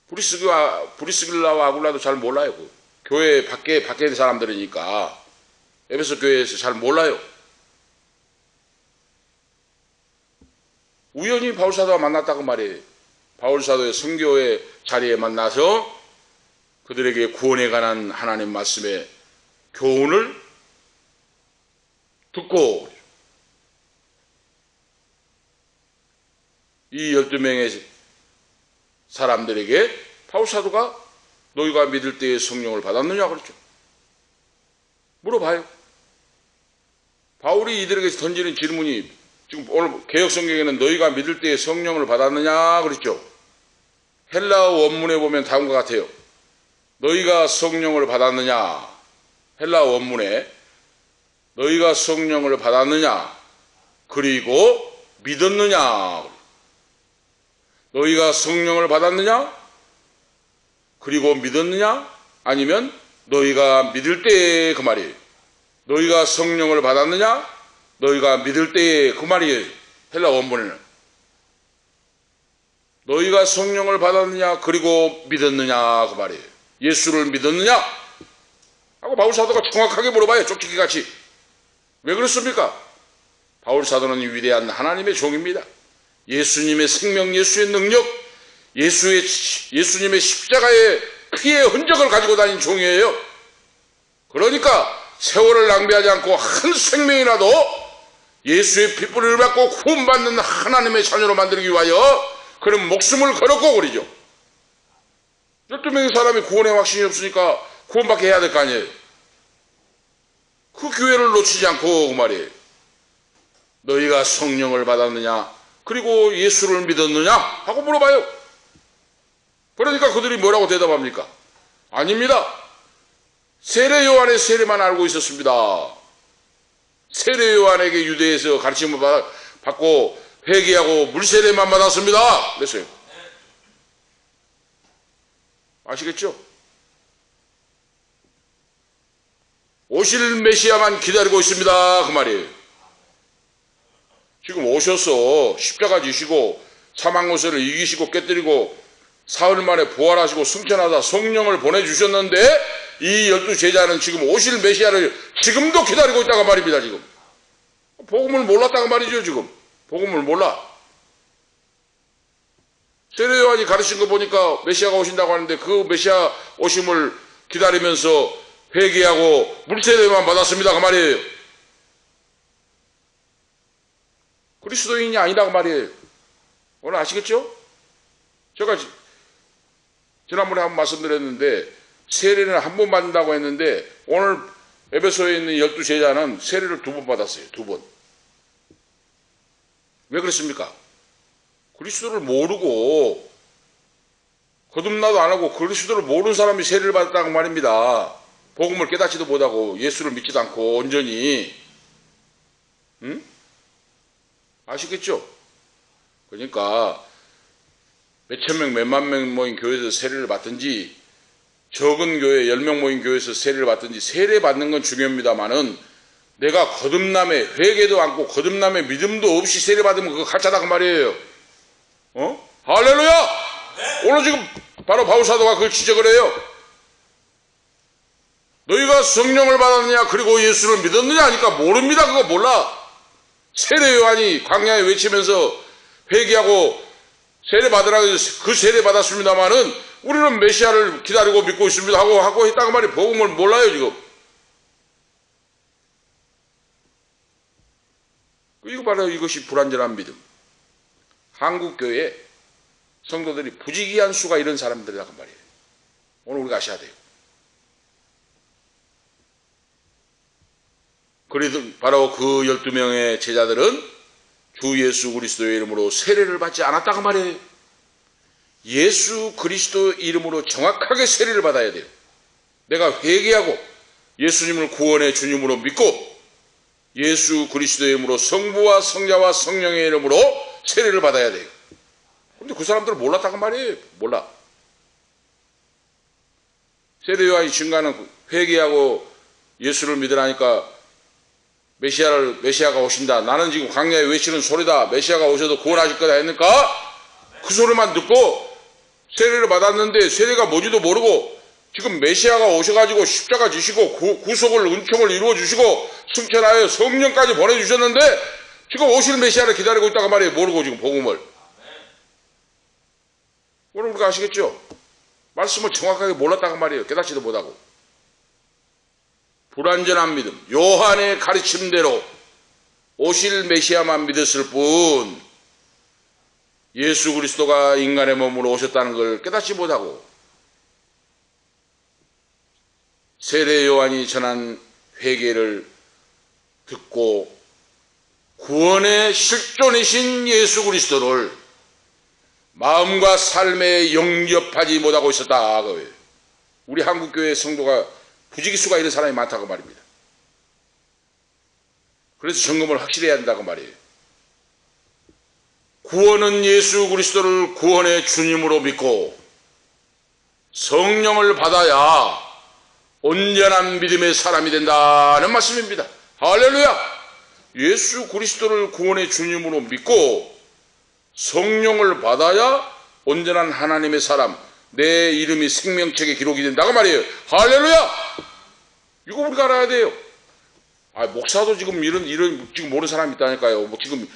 [SPEAKER 1] 브리스길라와 아굴라도 잘 몰라요. 교회 밖에 있는 사람들이니까 에베소 교회에서 잘 몰라요. 우연히 바울 사도와 만났다고 말이에요. 바울 사도의 선교의 자리에 만나서 그들에게 구원에 관한 하나님 말씀의 교훈을 듣고 이 12명의 사람들에게 바울 사도가 너희가 믿을 때에 성령을 받았느냐 그랬죠. 물어봐요. 바울이 이들에게 던지는 질문이 지금 오늘 개혁성경에는 너희가 믿을 때에 성령을 받았느냐 그랬죠. 헬라어 원문에 보면 다음과 같아요. 너희가 성령을 받았느냐. 헬라어 원문에 너희가 성령을 받았느냐 그리고 믿었느냐. 너희가 성령을 받았느냐 그리고 믿었느냐 아니면 너희가 믿을 때에 그 말이에요. 너희가 성령을 받았느냐 너희가 믿을 때에 그 말이에요. 헬라 원문에는 너희가 성령을 받았느냐 그리고 믿었느냐 그 말이에요. 예수를 믿었느냐 하고 바울 사도가 정확하게 물어봐요. 쪽지기같이. 왜 그렇습니까? 바울 사도는 위대한 하나님의 종입니다. 예수님의 생명, 예수의 능력, 예수님의 십자가의 피의 흔적을 가지고 다닌 종이에요. 그러니까 세월을 낭비하지 않고 한 생명이라도 예수의 핏불을 받고 구원받는 하나님의 자녀로 만들기 위하여 그는 목숨을 걸었고 그러죠. 12명의 사람이 구원의 확신이 없으니까 구원받게 해야 될 거 아니에요. 그 기회를 놓치지 않고 그 말이에요. 너희가 성령을 받았느냐 그리고 예수를 믿었느냐 하고 물어봐요. 그러니까 그들이 뭐라고 대답합니까? 아닙니다. 세례 요한의 세례만 알고 있었습니다. 세례 요한에게 유대에서 가르침을 받고 회개하고 물세례만 받았습니다. 그랬어요. 아시겠죠? 오실 메시아만 기다리고 있습니다. 그 말이에요. 지금 오셔서 십자가 지시고 사망고세를 이기시고 깨뜨리고 사흘 만에 부활하시고 승천하다 성령을 보내주셨는데 이 12제자는 지금 오실 메시아를 지금도 기다리고 있다가 말입니다. 지금 복음을 몰랐다가 말이죠. 지금 복음을 몰라. 세례 요한이 가르친 거 보니까 메시아가 오신다고 하는데 그 메시아 오심을 기다리면서 회개하고 물세례만 받았습니다 그 말이에요. 그리스도인이 아니라고 말이에요. 오늘 아시겠죠? 제가 지난번에 한번 말씀드렸는데 세례는 한 번 받는다고 했는데 오늘 에베소에 있는 12제자는 세례를 2번 받았어요. 2번. 왜 그랬습니까? 그리스도를 모르고 거듭나도 안 하고 그리스도를 모르는 사람이 세례를 받았다고 말입니다. 복음을 깨닫지도 못하고 예수를 믿지도 않고 온전히. 응? 아시겠죠? 그러니까 몇천 명, 몇만 명 모인 교회에서 세례를 받든지 적은 교회 10명 모인 교회에서 세례를 받든지 세례 받는 건 중요합니다만은 내가 거듭남의 회개도 않고 거듭남의 믿음도 없이 세례 받으면 그거 가짜다 그 말이에요. 할렐루야! 네. 오늘 지금 바로 바울 사도가 그걸 지적을 해요. 너희가 성령을 받았느냐 그리고 예수를 믿었느냐 하니까 모릅니다. 그거 몰라. 세례 요한이 광야에 외치면서 회개하고 세례 받으라고 해서 그 세례 받았습니다만은 우리는 메시아를 기다리고 믿고 있습니다 하고 했다고 말이 복음을 몰라요 지금. 이거 바로 이것이 불완전한 믿음. 한국 교회에 성도들이 부지기한 수가 이런 사람들이라고 말이에요. 오늘 우리가 아셔야 돼요. 그래도 바로 그 12명의 제자들은 주 예수 그리스도의 이름으로 세례를 받지 않았다고 말이에요. 예수 그리스도 이름으로 정확하게 세례를 받아야 돼요. 내가 회개하고 예수님을 구원의 주님으로 믿고 예수 그리스도의 이름으로 성부와 성자와 성령의 이름으로 세례를 받아야 돼요. 근데 그 사람들은 몰랐다고 말이에요. 몰라. 세례 요한이 증가하는 회개하고 예수를 믿으라니까 메시아가 오신다. 나는 지금 광야에 외치는 소리다. 메시아가 오셔도 구원하실 거다 했으니까 그 소리만 듣고 세례를 받았는데 세례가 뭔지도 모르고 지금 메시아가 오셔가지고 십자가 지시고 구속을 은총을 이루어 주시고 승천하여 성령까지 보내주셨는데 지금 오실 메시아를 기다리고 있다고 말이에요. 모르고 지금 복음을. 오늘 우리가 아시겠죠? 말씀을 정확하게 몰랐다고 말이에요. 깨닫지도 못하고. 불완전한 믿음, 요한의 가르침대로 오실 메시아만 믿었을 뿐 예수 그리스도가 인간의 몸으로 오셨다는 걸 깨닫지 못하고 세례 요한이 전한 회개를 듣고 구원의 실존이신 예수 그리스도를 마음과 삶에 영접하지 못하고 있었다. 우리 한국교회 성도가 부지기수가 이런 사람이 많다고 말입니다. 그래서 점검을 확실히 해야 한다고 말이에요. 구원은 예수 그리스도를 구원의 주님으로 믿고 성령을 받아야 온전한 믿음의 사람이 된다는 말씀입니다. 할렐루야! 예수 그리스도를 구원의 주님으로 믿고 성령을 받아야 온전한 하나님의 사람, 내 이름이 생명책에 기록이 된다고 말이에요. 할렐루야! 이거 우리가 알아야 돼요. 목사도 지금 이런 지금 모르는 사람이 있다니까요. 지금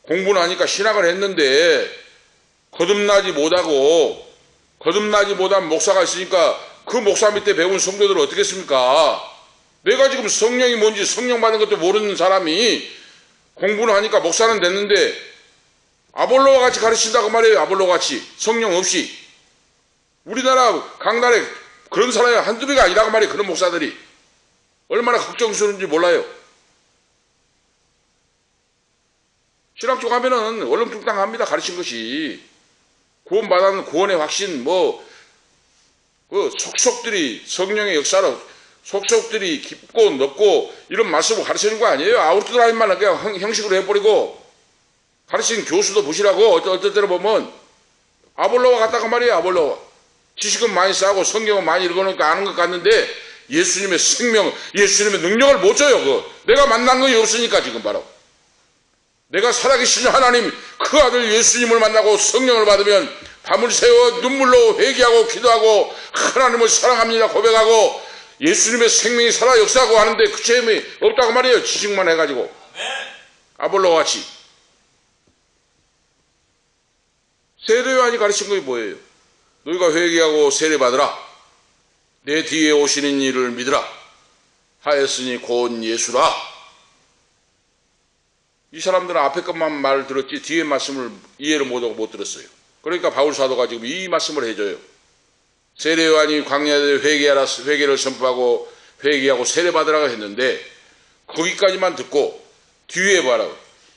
[SPEAKER 1] 공부는 하니까 신학을 했는데 거듭나지 못한 목사가 있으니까 그 목사 밑에 배운 성도들은 어떻게 했습니까? 내가 지금 성령이 뭔지 성령 받는 것도 모르는 사람이 공부는 하니까 목사는 됐는데 아볼로와 같이 가르친다고 말이에요. 아볼로와 같이 성령 없이. 우리나라 강단에 그런 사람이 한두 개가 아니라고 말이에요. 그런 목사들이 얼마나 걱정스러운지 몰라요. 신학 쪽 하면은 얼렁뚱땅합니다. 가르친 것이 구원받았는 구원의 확신 속속들이 성령의 역사로 속속들이 깊고 넓고 이런 말씀을 가르치는 거 아니에요. 아우르트라인만 그냥 형식으로 해버리고 가르치는 교수도 보시라고. 어떨 때는 보면 아볼로와 같다고 말이에요. 아볼로와 지식은 많이 쌓고 성경은 많이 읽어놓으니까 아는 것 같는데 예수님의 생명, 예수님의 능력을 못 줘요. 내가 만난 것이 없으니까. 지금 바로 내가 살아계신 하나님 그 아들 예수님을 만나고 성령을 받으면 밤을 새워 눈물로 회개하고 기도하고 하나님을 사랑합니다 고백하고 예수님의 생명이 살아 역사하고 하는데 그 체험이 없다고 말이에요. 지식만 해가지고. 아볼로와 같이 세례 요한이 가르친 것이 뭐예요? 너희가 회개하고 세례받으라. 내 뒤에 오시는 이를 믿으라 하였으니 곧 예수라. 이 사람들은 앞에 것만 말 들었지 뒤에 말씀을 이해를 못하고 못 들었어요. 그러니까 바울 사도가 지금 이 말씀을 해줘요. 세례 요한이 광야에 회개하라, 회개를 선포하고 회개하고 세례받으라고 했는데 거기까지만 듣고 뒤에 봐라.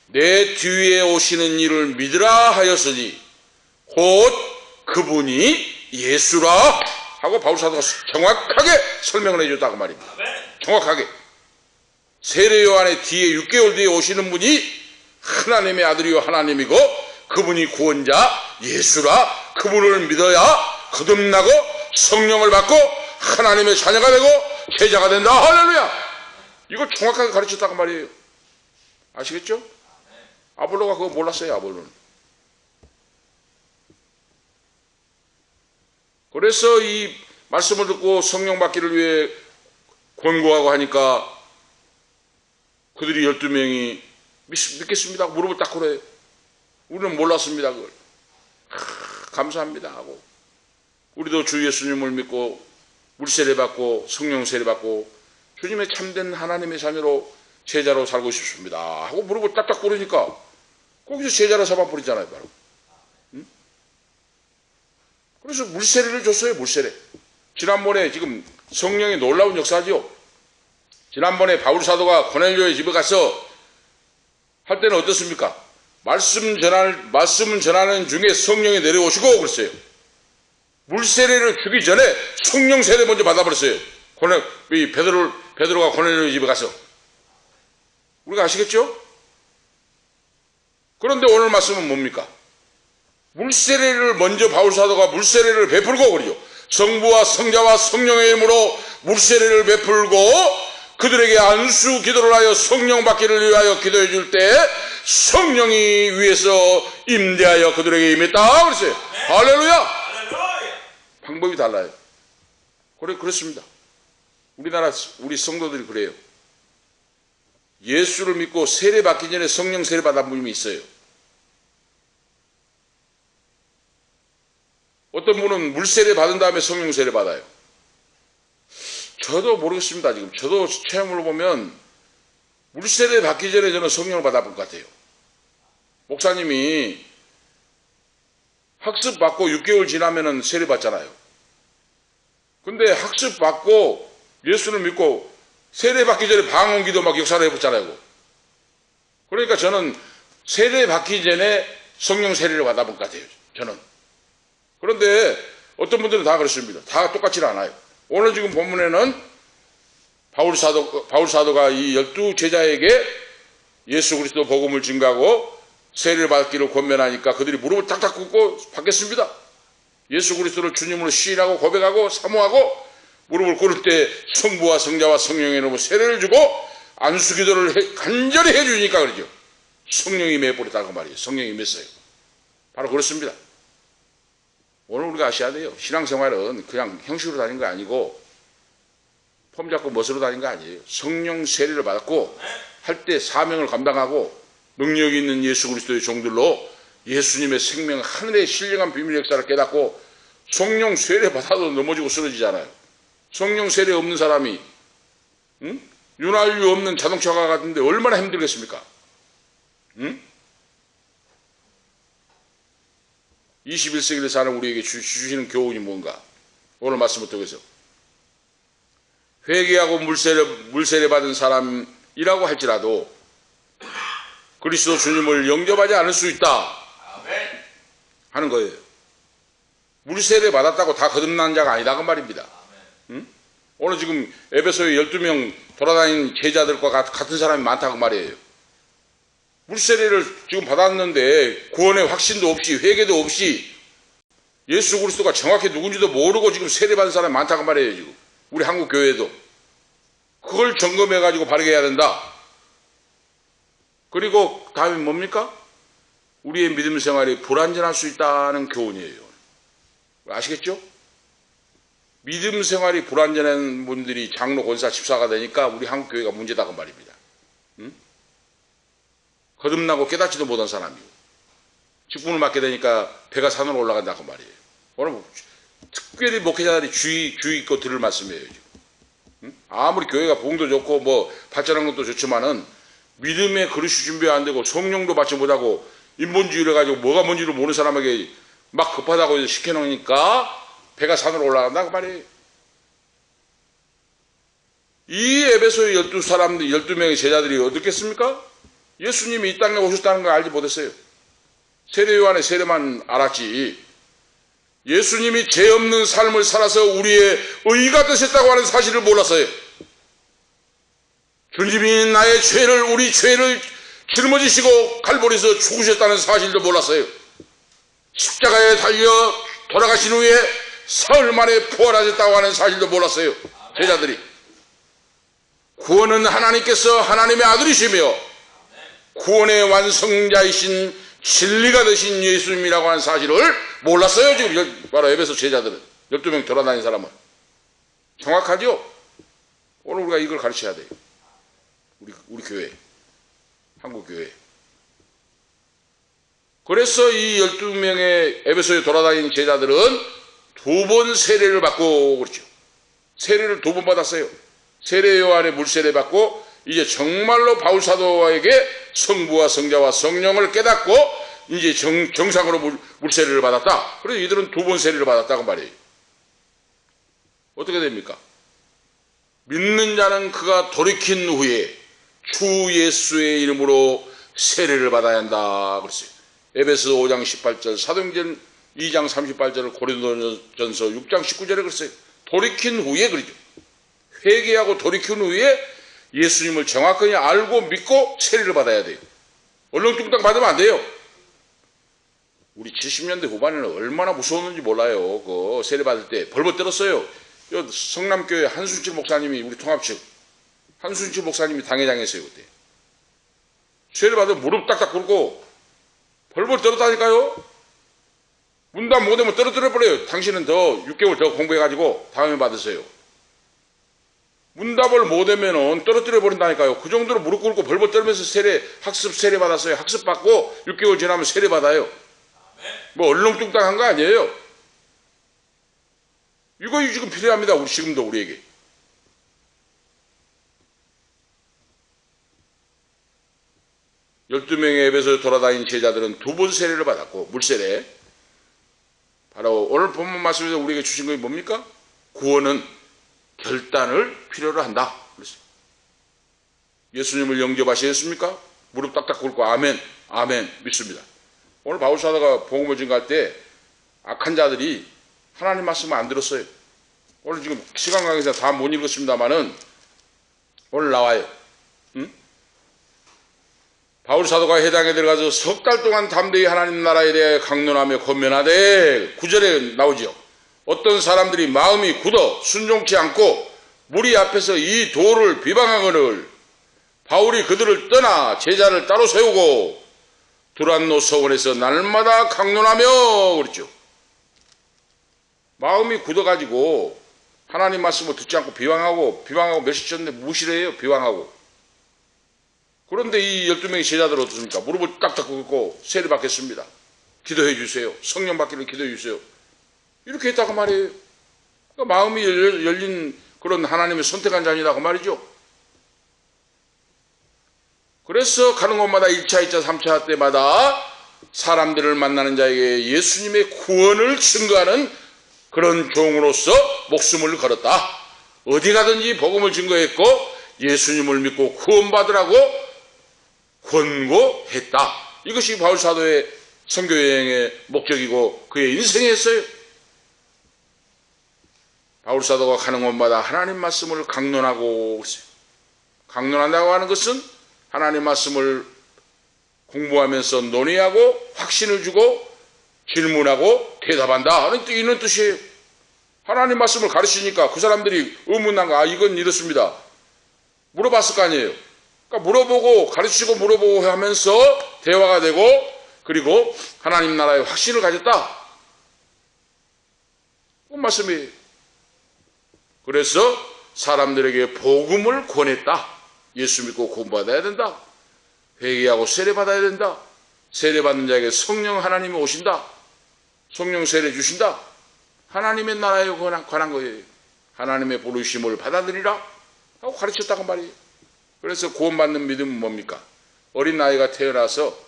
[SPEAKER 1] 내 뒤에 오시는 이를 믿으라 하였으니 곧 그분이 예수라 하고 바울 사도가 정확하게 설명을 해줬다고 말입니다. 정확하게. 세례 요한의 뒤에 6개월 뒤에 오시는 분이 하나님의 아들이요 하나님이고 그분이 구원자 예수라. 그분을 믿어야 거듭나고 성령을 받고 하나님의 자녀가 되고 제자가 된다. 할렐루야. 이걸 정확하게 가르쳤다고 말이에요. 아시겠죠? 아볼로가 그거 몰랐어요. 아볼로는. 그래서 이 말씀을 듣고 성령 받기를 위해 권고하고 하니까 그들이 12명이 믿겠습니다. 무릎을 딱 꿇어요. 우리는 몰랐습니다. 그걸. 감사합니다 하고 우리도 주 예수님을 믿고 물세례 받고 성령 세례 받고 주님의 참된 하나님의 자녀로 제자로 살고 싶습니다 하고 무릎을 딱딱 꿇으니까 거기서 제자로 삼아버리잖아요. 바로. 응? 그래서 물세례를 줬어요. 물세례. 지난번에 지금 성령의 놀라운 역사죠. 지난번에 바울 사도가 고넬료의 집에 가서 할 때는 어떻습니까? 말씀을 전하는 중에 성령이 내려오시고 그랬어요. 물세례를 주기 전에 성령 세례 먼저 받아버렸어요. 베드로가 고넬료의 집에 가서. 우리가 아시겠죠? 그런데 오늘 말씀은 뭡니까? 물세례를 먼저 바울 사도가 물세례를 베풀고 그러죠. 성부와 성자와 성령의 이름으로 물세례를 베풀고 그들에게 안수 기도를 하여 성령 받기를 위하여 기도해 줄 때 성령이 위에서 임대하여 그들에게 임했다 그랬어요. 네. 할렐루야. 방법이 달라요. 그렇습니다. 우리나라 우리 성도들이 그래요. 예수를 믿고 세례 받기 전에 성령 세례 받은 분이 있어요. 어떤 분은 물세례 받은 다음에 성령 세례 받아요. 저도 모르겠습니다. 지금 저도 체험으로 보면 물세례 받기 전에 저는 성령을 받아본 것 같아요. 목사님이 학습 받고 6개월 지나면은 세례 받잖아요. 근데 학습 받고 예수를 믿고 세례 받기 전에 방언기도 막 역사를 해봤잖아요. 그러니까 저는 세례 받기 전에 성령 세례를 받아본 것 같아요. 저는. 그런데 어떤 분들은 다 그렇습니다. 다 똑같지 않아요. 오늘 지금 본문에는 바울 사도가 이 12제자에게 예수 그리스도 복음을 증거하고 세례를 받기를 권면하니까 그들이 무릎을 탁탁 꿇고 받겠습니다. 예수 그리스도를 주님으로 시인하고 고백하고 사모하고 무릎을 꿇을 때 성부와 성자와 성령의 이름으로 세례를 주고 안수기도를 간절히 해주니까 그러죠. 성령이 임해버렸다고 말이에요. 성령이 임했어요. 바로 그렇습니다. 오늘 우리가 아셔야 돼요. 신앙생활은 그냥 형식으로 다닌 거 아니고 폼 잡고 멋으로 다닌 거 아니에요. 성령 세례를 받았고 할 때 사명을 감당하고 능력이 있는 예수 그리스도의 종들로 예수님의 생명 하늘의 신령한 비밀 역사를 깨닫고 성령 세례 받아도 넘어지고 쓰러지잖아요. 성령 세례 없는 사람이 윤활유 없는 자동차가 같은데 얼마나 힘들겠습니까? 21세기를 사는 우리에게 주시는 교훈이 뭔가? 오늘 말씀을 통해서 회개하고 물세례 받은 사람이라고 할지라도 그리스도 주님을 영접하지 않을 수 있다 하는 거예요. 물세례 받았다고 다 거듭난 자가 아니다 그 말입니다. 오늘 지금 에베소에 12명 돌아다니는 제자들과 같은 사람이 많다고 말이에요. 물세례를 지금 받았는데 구원의 확신도 없이 회개도 없이 예수 그리스도가 정확히 누군지도 모르고 지금 세례받은 사람이 많다고 말이에요. 지금 우리 한국 교회도 그걸 점검해가지고 바르게 해야 된다. 그리고 다음에 뭡니까? 우리의 믿음 생활이 불완전할 수 있다는 교훈이에요. 아시겠죠? 믿음 생활이 불완전한 분들이 장로, 권사, 집사가 되니까 우리 한국 교회가 문제다 그 말입니다. 거듭나고 깨닫지도 못한 사람이고 직분을 맡게 되니까 배가 산으로 올라간다고 말이에요. 오늘 특별히 목회자들이 주의 있고 들을 말씀이에요. 지금. 응? 아무리 교회가 부흥도 좋고 뭐 발전한 것도 좋지만은 믿음의 그릇이 준비 안 되고 성령도 받지 못하고 인본주의를 가지고 뭐가 뭔지를 모르는 사람에게 막 급하다고 시켜놓으니까 배가 산으로 올라간다고 말이에요. 이 에베소의 12명의 제자들이 어떻겠습니까? 예수님이 이 땅에 오셨다는 걸 알지 못했어요. 세례 요한의 세례만 알았지. 예수님이 죄 없는 삶을 살아서 우리의 의가 되셨다고 하는 사실을 몰랐어요. 주님이 우리 죄를 짊어지시고 갈보리에서 죽으셨다는 사실도 몰랐어요. 십자가에 달려 돌아가신 후에 사흘 만에 부활하셨다고 하는 사실도 몰랐어요. 제자들이. 구원은 하나님께서 하나님의 아들이시며 구원의 완성자이신 진리가 되신 예수님이라고 하는 사실을 몰랐어요. 지금 바로 에베소 제자들은 12명 돌아다닌 사람은. 정확하죠? 오늘 우리가 이걸 가르쳐야 돼요. 우리 교회, 한국 교회. 그래서 이 12명의 에베소에 돌아다니는 제자들은 2번 세례를 받고 그렇죠. 세례를 2번 받았어요. 세례 요한의 물세례 받고 이제 정말로 바울 사도에게 성부와 성자와 성령을 깨닫고 이제 정상으로 물세례를 받았다. 그래서 이들은 2번 세례를 받았다고 말이에요. 어떻게 됩니까? 믿는 자는 그가 돌이킨 후에 주 예수의 이름으로 세례를 받아야 한다 그랬어요. 에베소 5장 18절, 사도행전 2장 38절을 고린도전서 6장 19절에 그랬어요. 돌이킨 후에 그러죠. 회개하고 돌이킨 후에 예수님을 정확하게 알고 믿고 세례를 받아야 돼요. 얼렁뚱땅 받으면 안 돼요. 우리 70년대 후반에는 얼마나 무서웠는지 몰라요. 그 세례 받을 때 벌벌 떨었어요. 성남교회 한순칠 목사님이 우리 통합측 한순칠 목사님이 당회장이었어요. 그때 세례 받으면 무릎 딱딱 꿇고 벌벌 떨었다니까요. 문답 못하면 떨어뜨려 버려요. 당신은 더 6개월 더 공부해가지고 다음에 받으세요. 문답을 못하면 떨어뜨려 버린다니까요. 그 정도로 무릎 꿇고 벌벌 떨면서 학습 세례 받았어요. 학습 받고 6개월 지나면 세례 받아요. 뭐 얼렁뚱땅한 거 아니에요. 이거 지금 필요합니다. 지금도 우리에게. 열두 명의 에베소에 돌아다닌 제자들은 2번 세례를 받았고 물세례. 바로 오늘 본문 말씀에서 우리에게 주신 것이 뭡니까? 구원은 결단을 필요로 한다. 그랬어요. 예수님을 영접하시겠습니까? 무릎 딱딱 꿇고 아멘, 아멘 믿습니다. 오늘 바울 사도가 복음을 증거할 때 악한 자들이 하나님 말씀을 안 들었어요. 오늘 지금 시간 관계상 다 못 읽었습니다만은 오늘 나와요. 응? 바울 사도가 회당에 들어가서 3달 동안 담대히 하나님 나라에 대해 강론하며 권면하되 9절에 나오죠. 어떤 사람들이 마음이 굳어 순종치 않고 무리 앞에서 이 도를 비방하거늘 바울이 그들을 떠나 제자를 따로 세우고 두란노 서원에서 날마다 강론하며 그랬죠. 마음이 굳어가지고 하나님 말씀을 듣지 않고 비방하고 몇십 쳤는데 무시를 해요. 비방하고. 그런데 이 12명의 제자들 어떻습니까? 무릎을 딱딱 꿇고 세례 받겠습니다. 기도해 주세요. 성령 받기를 기도해 주세요. 이렇게 했다고 말이에요. 그러니까 마음이 열린 그런 하나님의 선택한 자이라고 말이죠. 그래서 가는 곳마다 1차, 2차, 3차 때마다 사람들을 만나는 자에게 예수님의 구원을 증거하는 그런 종으로서 목숨을 걸었다. 어디 가든지 복음을 증거했고 예수님을 믿고 구원받으라고 권고했다. 이것이 바울 사도의 선교 여행의 목적이고 그의 인생이었어요. 바울 사도가 가는 곳마다 하나님 말씀을 강론하고 그랬어요. 강론한다고 하는 것은 하나님 말씀을 공부하면서 논의하고 확신을 주고 질문하고 대답한다 하는 이런 뜻이에요. 하나님 말씀을 가르치니까 그 사람들이 의문난 거, 이건 이렇습니다. 물어봤을 거 아니에요. 그러니까 물어보고 가르치고 물어보고 하면서 대화가 되고 그리고 하나님 나라의 확신을 가졌다. 그 말씀이에요. 그래서 사람들에게 복음을 권했다. 예수 믿고 구원받아야 된다. 회개하고 세례 받아야 된다. 세례받는 자에게 성령 하나님이 오신다. 성령 세례 주신다. 하나님의 나라에 관한 거예요. 하나님의 부르심을 받아들이라 하고 가르쳤다고 말이에요. 그래서 구원받는 믿음은 뭡니까? 어린 아이가 태어나서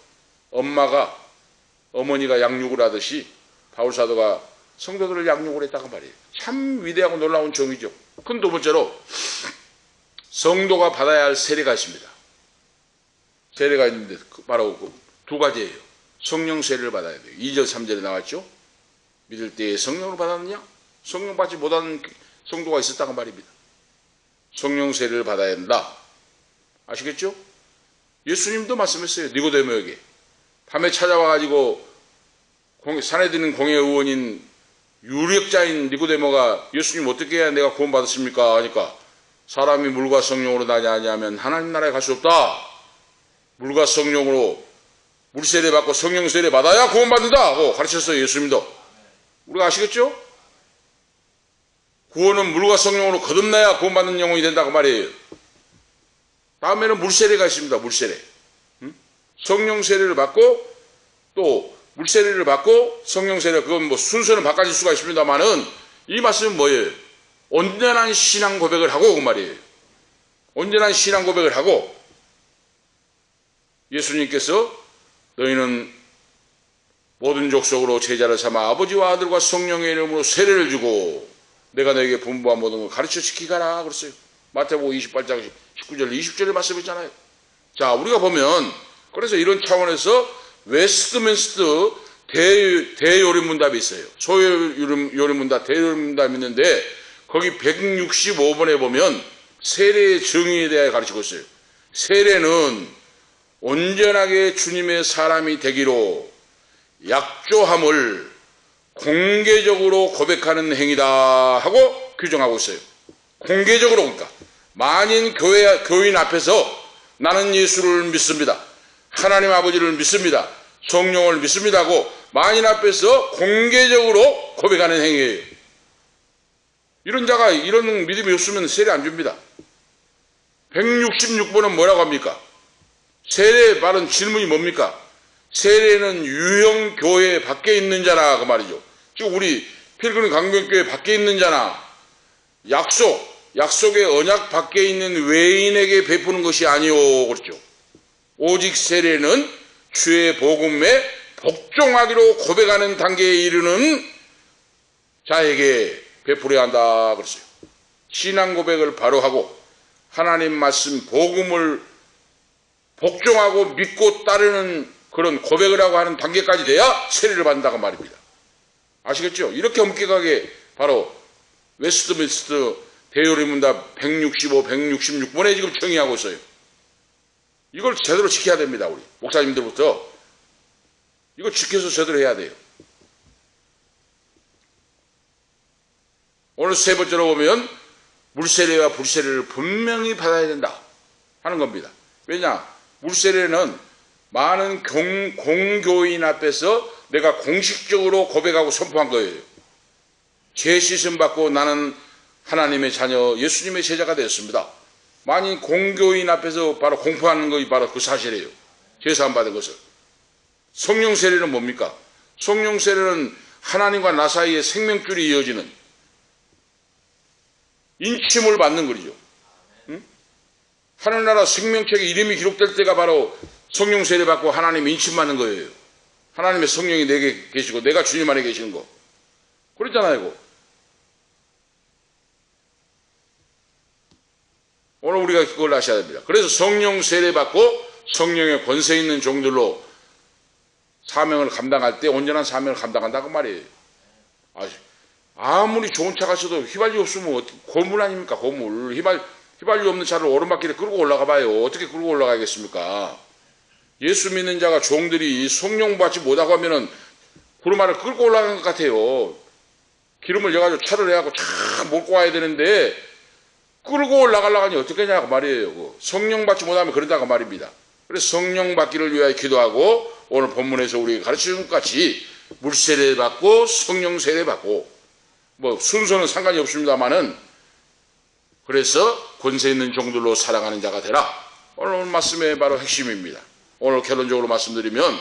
[SPEAKER 1] 어머니가 양육을 하듯이 바울사도가 성도들을 양육을 했다고 말이에요. 참 위대하고 놀라운 정의죠. 그럼 두 번째로 성도가 받아야 할 세례가 있습니다. 세례가 있는데 바로 두 가지예요. 성령 세례를 받아야 돼요. 2절 3절에 나왔죠. 믿을 때에 성령을 받았느냐? 성령 받지 못하는 성도가 있었다고 말입니다. 성령 세례를 받아야 한다. 아시겠죠? 예수님도 말씀했어요. 니고데모에게. 밤에 찾아와가지고 산에 드는 공회 의원인 유력자인 니고데모가 예수님 어떻게 해야 내가 구원받았습니까? 하니까 사람이 물과 성령으로 나지 아니하면 하나님 나라에 갈 수 없다. 물과 성령으로 물세례 받고 성령 세례 받아야 구원받는다 하고 가르쳤어요. 예수님도. 우리가 아시겠죠? 구원은 물과 성령으로 거듭나야 구원받는 영혼이 된다고 말이에요. 다음에는 물세례가 있습니다. 물세례. 성령 세례를 받고 또 물세례를 받고 성령 세례, 그건 뭐 순서는 바꿔질 수가 있습니다만은 이 말씀은 뭐예요? 온전한 신앙 고백을 하고 그 말이에요. 온전한 신앙 고백을 하고 예수님께서 너희는 모든 족속으로 제자를 삼아 아버지와 아들과 성령의 이름으로 세례를 주고 내가 너에게 분부한 모든 걸 가르쳐 지키가라 그랬어요. 마태복음 28장 19절 20절에 말씀했잖아요. 자, 우리가 보면 그래서 이런 차원에서 웨스트민스터 대요리문답이 있어요. 소요리문답, 대요리문답이 있는데 거기 165번에 보면 세례의 정의에 대해 가르치고 있어요. 세례는 온전하게 주님의 사람이 되기로 약조함을 공개적으로 고백하는 행위다 하고 규정하고 있어요. 공개적으로, 그러니까 만인 교인 앞에서 나는 예수를 믿습니다. 하나님 아버지를 믿습니다. 성령을 믿습니다 하고 만인 앞에서 공개적으로 고백하는 행위예요. 이런 자가 이런 믿음이 없으면 세례 안 줍니다. 166번은 뭐라고 합니까? 세례에 바른 질문이 뭡니까? 세례는 유형교회 밖에 있는 자나 그 말이죠. 지금 우리 필그림 강변교회 밖에 있는 자나 약속의 언약 밖에 있는 외인에게 베푸는 것이 아니오 그렇죠. 오직 세례는 주의 복음에 복종하기로 고백하는 단계에 이르는 자에게 베풀어야 한다 그랬어요. 신앙 고백을 바로 하고 하나님 말씀 복음을 복종하고 믿고 따르는 그런 고백을 하고 하는 단계까지 돼야 세례를 받는다고 말입니다. 아시겠죠? 이렇게 엄격하게 바로 웨스트민스터 대요리문답 165, 166번에 지금 정의하고 있어요. 이걸 제대로 지켜야 됩니다. 우리 목사님들부터 이거 지켜서 제대로 해야 돼요. 오늘 세 번째로 보면 물세례와 불세례를 분명히 받아야 된다 하는 겁니다. 왜냐? 물세례는 많은 공교인 앞에서 내가 공식적으로 고백하고 선포한 거예요. 죄 씻음 받고 나는 하나님의 자녀 예수님의 제자가 되었습니다. 만인 공교인 앞에서 바로 공포하는 것이 바로 그 사실이에요. 제사함 받은 것을. 성령 세례는 뭡니까? 성령 세례는 하나님과 나 사이에 생명줄이 이어지는 인침을 받는 거죠. 응? 하늘나라 생명책에 이름이 기록될 때가 바로 성령 세례 받고 하나님 인침 받는 거예요. 하나님의 성령이 내게 계시고 내가 주님 안에 계시는 거. 그렇잖아요. 이거. 오늘 우리가 그걸 아셔야 됩니다. 그래서 성령 세례 받고 성령의 권세 있는 종들로 사명을 감당할 때 온전한 사명을 감당한다고 말이에요. 아무리 좋은 차가 있어도 휘발유 없으면 고물 아닙니까? 고물. 휘발유 없는 차를 오르막길에 끌고 올라가 봐요. 어떻게 끌고 올라가겠습니까? 예수 믿는 자가 종들이 성령 받지 못하고 하면은 구르마를 끌고 올라간 것 같아요. 기름을 넣어가지고 차를 해갖고 쫙 몰고 와야 되는데 끌고 올라가려고 하니 어떻게 하냐고 말이에요. 성령 받지 못하면 그런다고 말입니다. 그래서 성령 받기를 위하여 기도하고 오늘 본문에서 우리가 가르치는 것 같이 물세례 받고 성령 세례 받고 뭐 순서는 상관이 없습니다만은 그래서 권세 있는 종들로 살아가는 자가 되라. 오늘 말씀의 바로 핵심입니다. 오늘 결론적으로 말씀드리면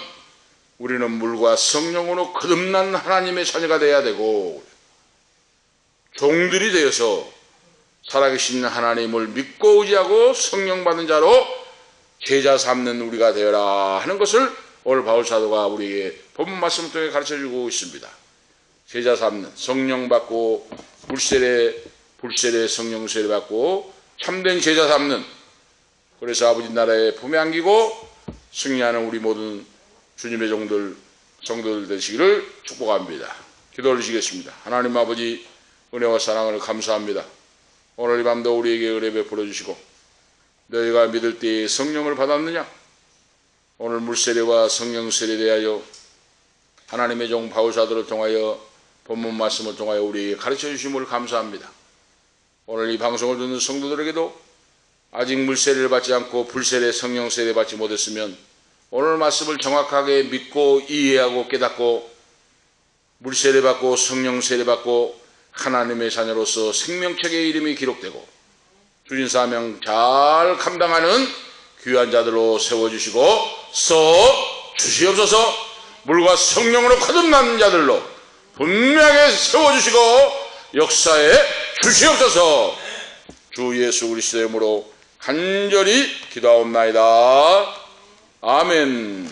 [SPEAKER 1] 우리는 물과 성령으로 거듭난 하나님의 자녀가 되어야 되고 종들이 되어서 살아계신 하나님을 믿고 의지하고 성령 받은 자로 제자 삼는 우리가 되어라 하는 것을 오늘 바울 사도가 우리에게 본문 말씀을 통해 가르쳐주고 있습니다. 제자 삼는, 성령 받고 불세례 성령 세례 받고 참된 제자 삼는, 그래서 아버지 나라에 품에 안기고 승리하는 우리 모든 주님의 성도들 되시기를 축복합니다. 기도 올리시겠습니다. 하나님 아버지, 은혜와 사랑을 감사합니다. 오늘 이 밤도 우리에게 은혜 베풀어 주시고 너희가 믿을 때에 성령을 받았느냐? 오늘 물세례와 성령 세례에 대하여 하나님의 종 바울사도를 통하여 본문 말씀을 통하여 우리에게 가르쳐 주심을 감사합니다. 오늘 이 방송을 듣는 성도들에게도 아직 물세례를 받지 않고 불세례 성령 세례 받지 못했으면 오늘 말씀을 정확하게 믿고 이해하고 깨닫고 물세례 받고 성령 세례 받고 하나님의 자녀로서 생명책의 이름이 기록되고 주신 사명 잘 감당하는 귀한 자들로 세워주시고 주시옵소서. 물과 성령으로 거듭난 자들로 분명하게 세워주시고 역사에 주시옵소서. 주 예수 그리스도의 이름으로 간절히 기도하옵나이다. 아멘.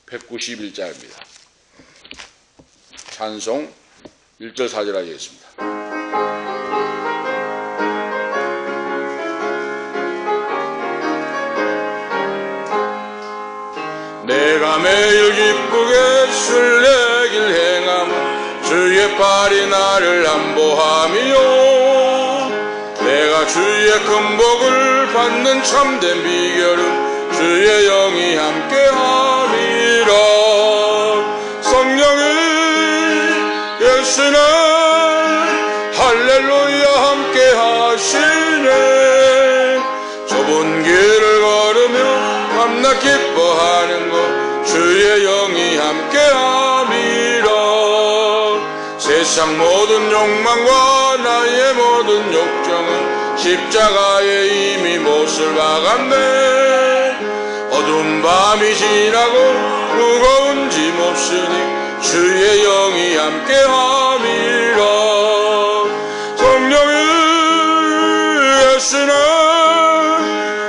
[SPEAKER 1] 191자입니다. 찬송 1절 4절 하겠습니다. 내가 매일 기쁘게 순례길 행하며 주의 팔이 나를 안보하며 내가 주의 큰 복을 받는 참된 비결은 주의 영이 함께함이라. 성령이 예수는 할렐루야 함께하시네. 좁은 길을 걸으며 밤낮 기뻐하는 것 주의 영이 함께함이라. 세상 모든 욕망과 나의 모든 욕정은 십자가에 이미 못을 박았네. 어두운 밤이 지나고 무거운 짐 없으니 주의 영이 함께함이라. 성령이 예수는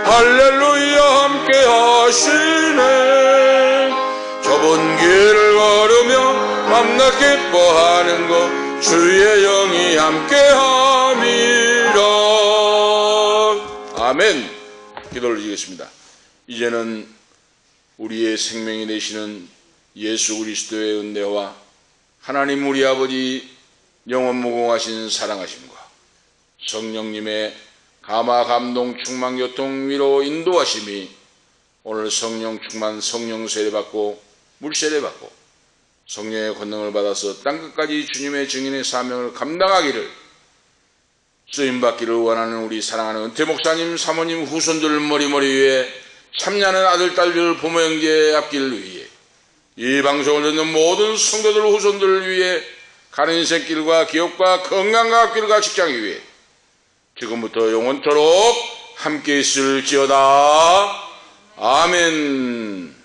[SPEAKER 1] 할렐루야 함께하시네. 좁은 길을 걸으며 밤낮 기뻐하는 것 주의 영이 함께함이라. 아멘. 기도 올리겠습니다. 이제는 우리의 생명이 되시는 예수 그리스도의 은혜와 하나님 우리 아버지 영원 무궁하신 사랑하심과 성령님의 감화 감동 충만 교통 위로 인도하심이 오늘 성령 충만 성령 세례 받고 물세례 받고 성령의 권능을 받아서 땅끝까지 주님의 증인의 사명을 감당하기를 쓰임받기를 원하는 우리 사랑하는 은퇴 목사님, 사모님, 후손들 머리머리 위에 참냐는 아들, 딸들, 부모, 형제 앞길 위해 이 방송을 듣는 모든 성도들, 후손들을 위해 가는 인생길과 기업과 건강과 앞길과 직장 위에 지금부터 영원토록 함께 있을지어다. 아멘.